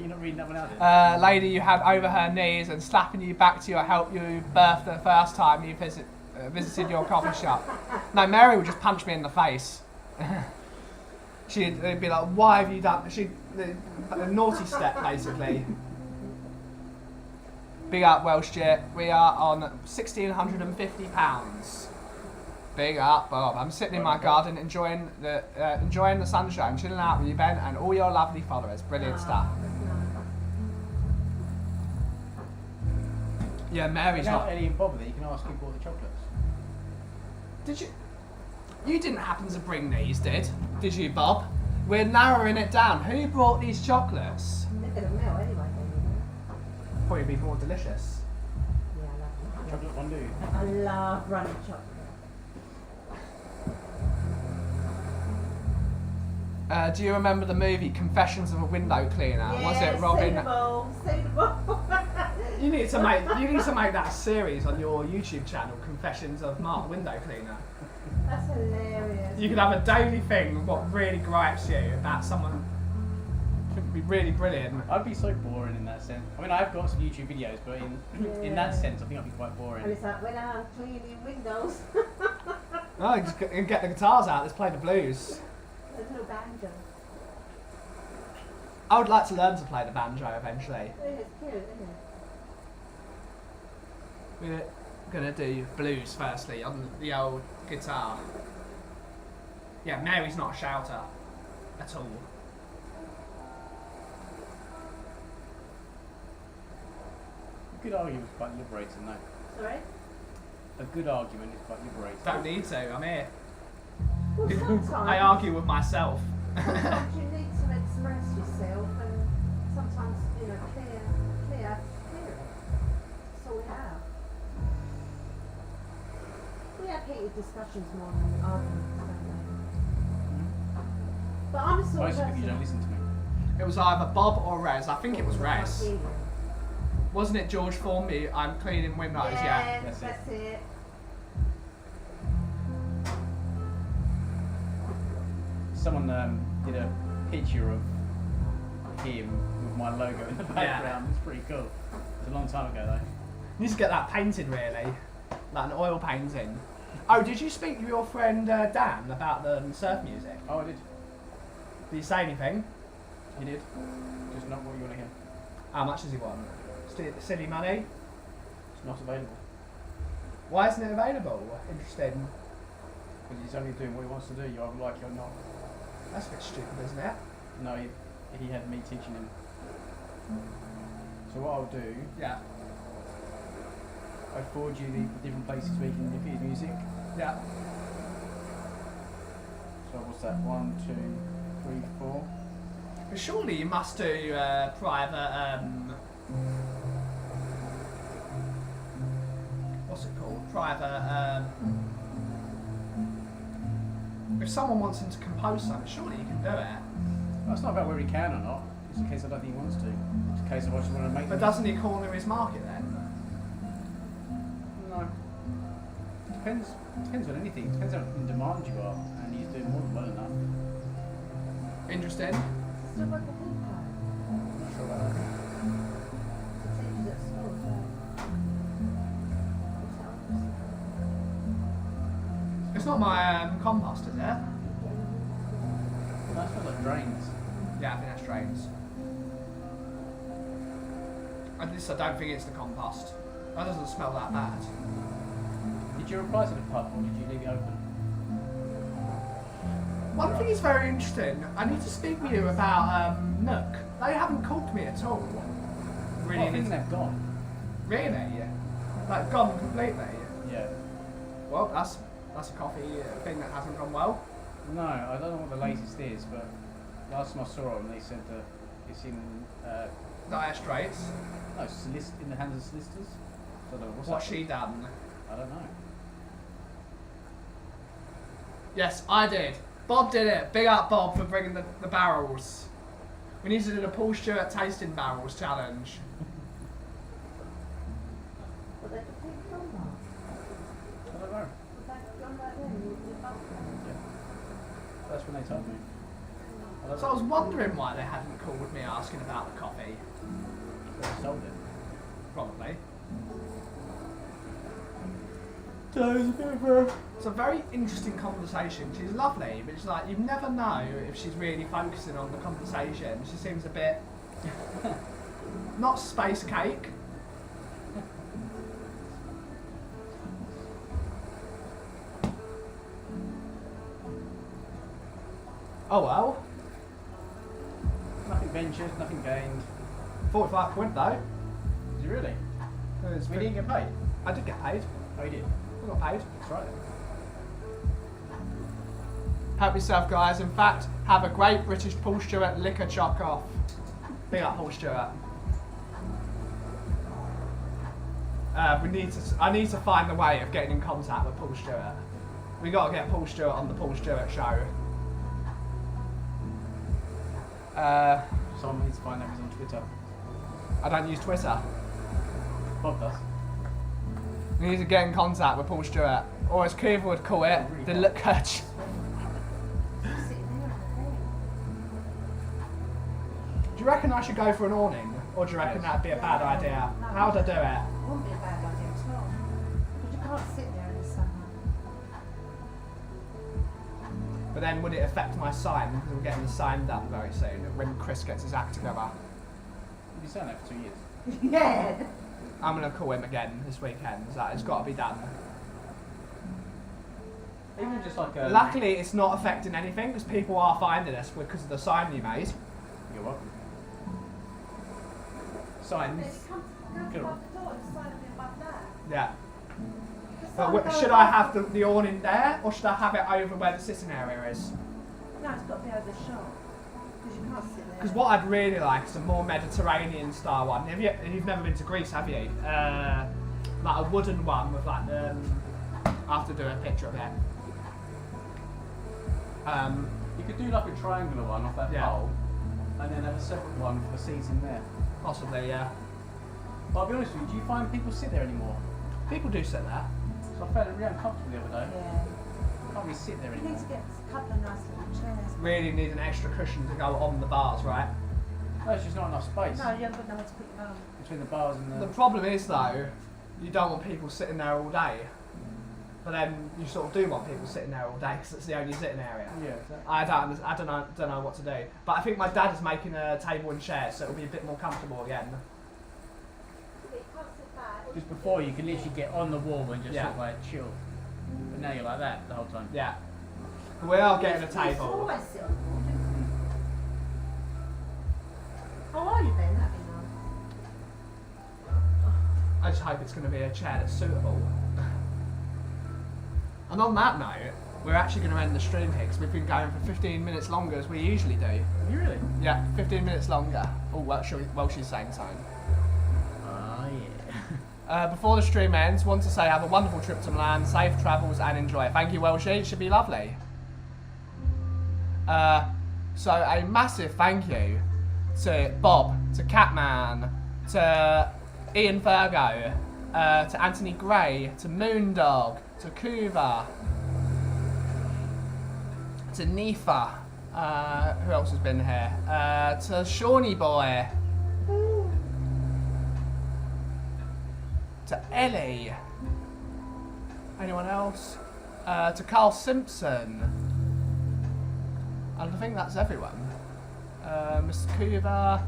you not reading that one out? Lady you had over her knees and slapping you back to your help you birth the first time you visited your coffee shop. No, Mary would just punch me in the face. She'd be like, "Why have you done?" A naughty step, basically. Big up, Welsh Jit. We are on £1,650. Big up, Bob. I'm sitting in my garden enjoying the sunshine, chilling out with you, Ben, and all your lovely followers. Brilliant stuff. Yeah, Mary's Without not. any bother, you can ask who bought the chocolates. Did you? You didn't happen to bring these, did you, Bob? We're narrowing it down. Who brought these chocolates? They're going to melt anyway, don't Probably be more delicious. you? Yeah, I love them. Chocolate fondue. I love running chocolate. Do you remember the movie Confessions of a Window Cleaner? Was it Robin? Suitable. You need to make that series on your YouTube channel, Confessions of Mark Window Cleaner. That's hilarious. You could have a daily thing of what really gripes you about someone. It would be really brilliant. I'd be so boring in that sense. I mean, I've got some YouTube videos, but in that sense, I think I'd be quite And boring. it's like, when I'm cleaning windows. Oh, just get the guitars out. Let's play the blues. There's no banjo. I would like to learn to play the banjo eventually. Yeah, it's cute, isn't it? We're gonna do blues firstly on the old guitar. Yeah, Mary's not a shouter at all. A good argument is quite liberating, though. Sorry? A good argument is quite liberating. Don't need to. I'm here. Well, sometimes, I argue with myself. sometimes you need to express yourself and sometimes, clear it. Sort it out. We have heated discussions more than arguments, don't we? But I'm the sort of Most of you person... don't listen to me. It was either Bob or Rez. I think it was Rez. Yeah, Wasn't it George Formby? I'm cleaning windows. Yeah. that's it. Someone did a picture of him with my logo in the background. It's pretty cool. It's a long time ago though. You need to get that painted, really, like an oil painting. Oh, did you speak to your friend Dan about the surf music? Oh, I did. Did he say anything? He did. Just not what you want to hear. How much does he want? Silly money? It's not available. Why isn't it available? Interesting. Because he's only doing what he wants to do. You either like it or not. That's a bit stupid, isn't it? No, he had me teaching him. So what I'll do, Yeah. I forward you the different places where you can look at his music. Yeah. So what's that? 1, 2, 3, 4. But surely you must do private. What's it called? Private. If someone wants him to compose something, surely you can do it. Well, it's not about whether he can or not. It's a case I don't think he wants to. It's a case of I just want to make. But doesn't he corner his market then? No. Depends on anything. Depends how in demand you are, and he's doing more than well enough. Interesting. Still like a people. I'm not sure about that. The teachers at school, so. It's not my compost, is it? That smells like drains. Yeah, I think that's drains. At least I don't think it's the compost. That doesn't smell that bad. Did you reply to the pub or did you leave it open? One thing is very interesting. I need to speak with you about Nook. They haven't called me at all. Really? Oh, I think they've gone. Really? Like gone completely? Yeah. Well, that's a coffee thing that hasn't gone well. No, I don't know what the latest is, but last time I saw them, they said that it's in Dire Straits. no, in the hands of solicitors. So I don't know what's What's happening. she done? I don't know. Yes, I did. Bob did it. Big up Bob for bringing the barrels. We need to do the Paul Stewart tasting barrels challenge. But they could take from that. I don't know. If they'd gone back then, you'd back then. Yeah. That's when they told me. I don't So I know. was wondering why they hadn't called me asking about the coffee. They sold it. Probably. So It's a very interesting conversation. She's lovely, but it's like you never know if she's really focusing on the conversation. She seems a bit not space cake. Oh well. Nothing ventured, nothing gained. 45 quid though. Did you really? We didn't get paid. I did get paid. Oh, you did? I got paid. That's right then. Help yourself, guys. In fact, have a great British Paul Stewart liquor chock off. Big up Paul Stewart. I need to find a way of getting in contact with Paul Stewart. We got to get Paul Stewart on the Paul Stewart show. Someone needs to find out he's on Twitter. I don't use Twitter. Bob does. We need to get in contact with Paul Stewart, or as Coover would call it, the liquor. Sitting there on the thing. Do you reckon I should go for an awning, or do you reckon that'd be a bad idea? How would I do it? It wouldn't be a bad idea at all. But you can't sit there in the summer. But then would it affect my sign? Because I'm getting the sign done very soon when Chris gets his act together. You've been saying that for 2 years. Yeah. I'm gonna call him again this weekend. It's got to be done. Even just like a... Luckily, it's not affecting anything because people are finding us because of the sign you made. You're welcome. Signs. Go above the door and sign it above that. Yeah. The But sign goes should I above- have the awning there, or should I have it over where the sitting area is? No, it's got to be over the shop. Because you can't sit there. Because what I'd really like is a more Mediterranean style one. You've never been to Greece, have you? Like a wooden one with like the. I have to do a picture of it. You could do like a triangular one off that Yeah. pole, and then have a separate one for seating there. Possibly, yeah. But I'll be honest with you, do you find people sit there anymore? People do sit there. So I felt it really uncomfortable the other day. Yeah. I can't really sit there You anymore. need to get a couple of nice little chairs. Really need an extra cushion to go on the bars, right? No, it's just not enough space No, you haven't got nowhere to put your own. between the bars and The the... problem is though, you don't want people sitting there all day. But then you sort of do want people sitting there all day because it's the only sitting area. Yeah, exactly. I don't know what to do. But I think my dad is making a table and chair, so it'll be a bit more comfortable again. You can't sit back. Just before you can literally get on the wall and just Yeah. sort of like chill. But now you're like that the whole time. Yeah. We are getting a You table. always sit on the wall, don't you? How are you, Ben? That'd be nice. I just hope it's going to be a chair that's suitable. And on that note, we're actually going to end the stream here because we've been going for 15 minutes longer as we usually do. You really? Yeah, 15 minutes longer. Oh, well, she's saying something. Oh yeah. Before the stream ends, want to say have a wonderful trip to Milan, safe travels and enjoy. Thank you, Welshie. It should be lovely. So a massive thank you to Bob, to Catman, to Ian Virgo, to Anthony Gray, to Moondog, to Kuva, to Nifa. Who else has been here? To Shawnee Boy. To Ellie. Anyone else? To Carl Simpson. And I think that's everyone. Mr. Kuva.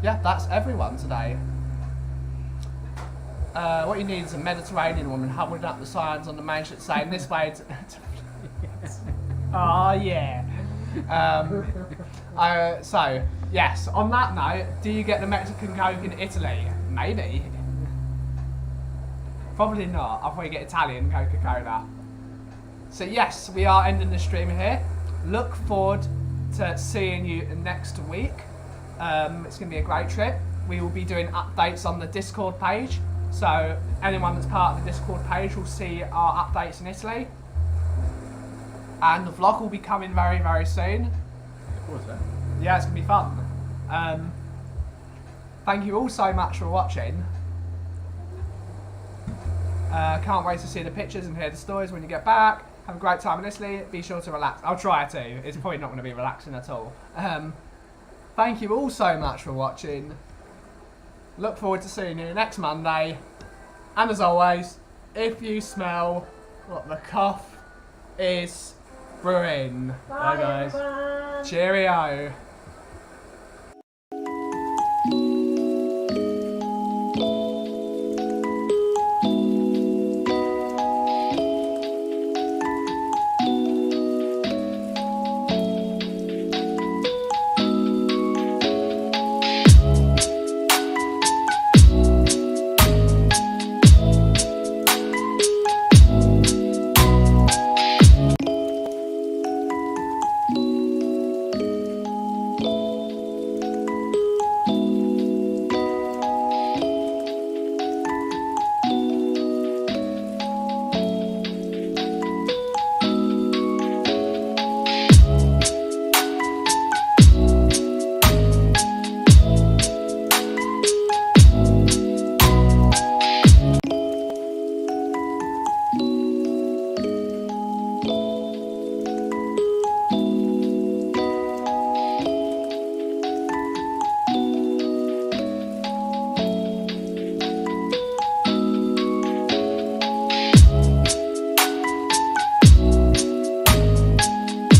Yeah, that's everyone today. What you need is a Mediterranean woman holding up the signs on the main street saying this way to oh yeah. So, yes, on that note, do you get the Mexican Coke in Italy? Maybe. Probably not. I'll probably get Italian Coca-Cola. So yes, we are ending the stream here. Look forward to seeing you next week. It's going to be a great trip. We will be doing updates on the Discord page. So anyone that's part of the Discord page will see our updates in Italy. And the vlog will be coming very, very soon. Of course, that. Yeah, it's going to be fun. Thank you all so much for watching. Can't wait to see the pictures and hear the stories when you get back. Have a great time in Italy. Be sure to relax. I'll try to. It's probably not going to be relaxing at all. Thank you all so much for watching. Look forward to seeing you next Monday. And as always, if you smell what the cough is brewing. Bye, guys. everyone. Cheerio.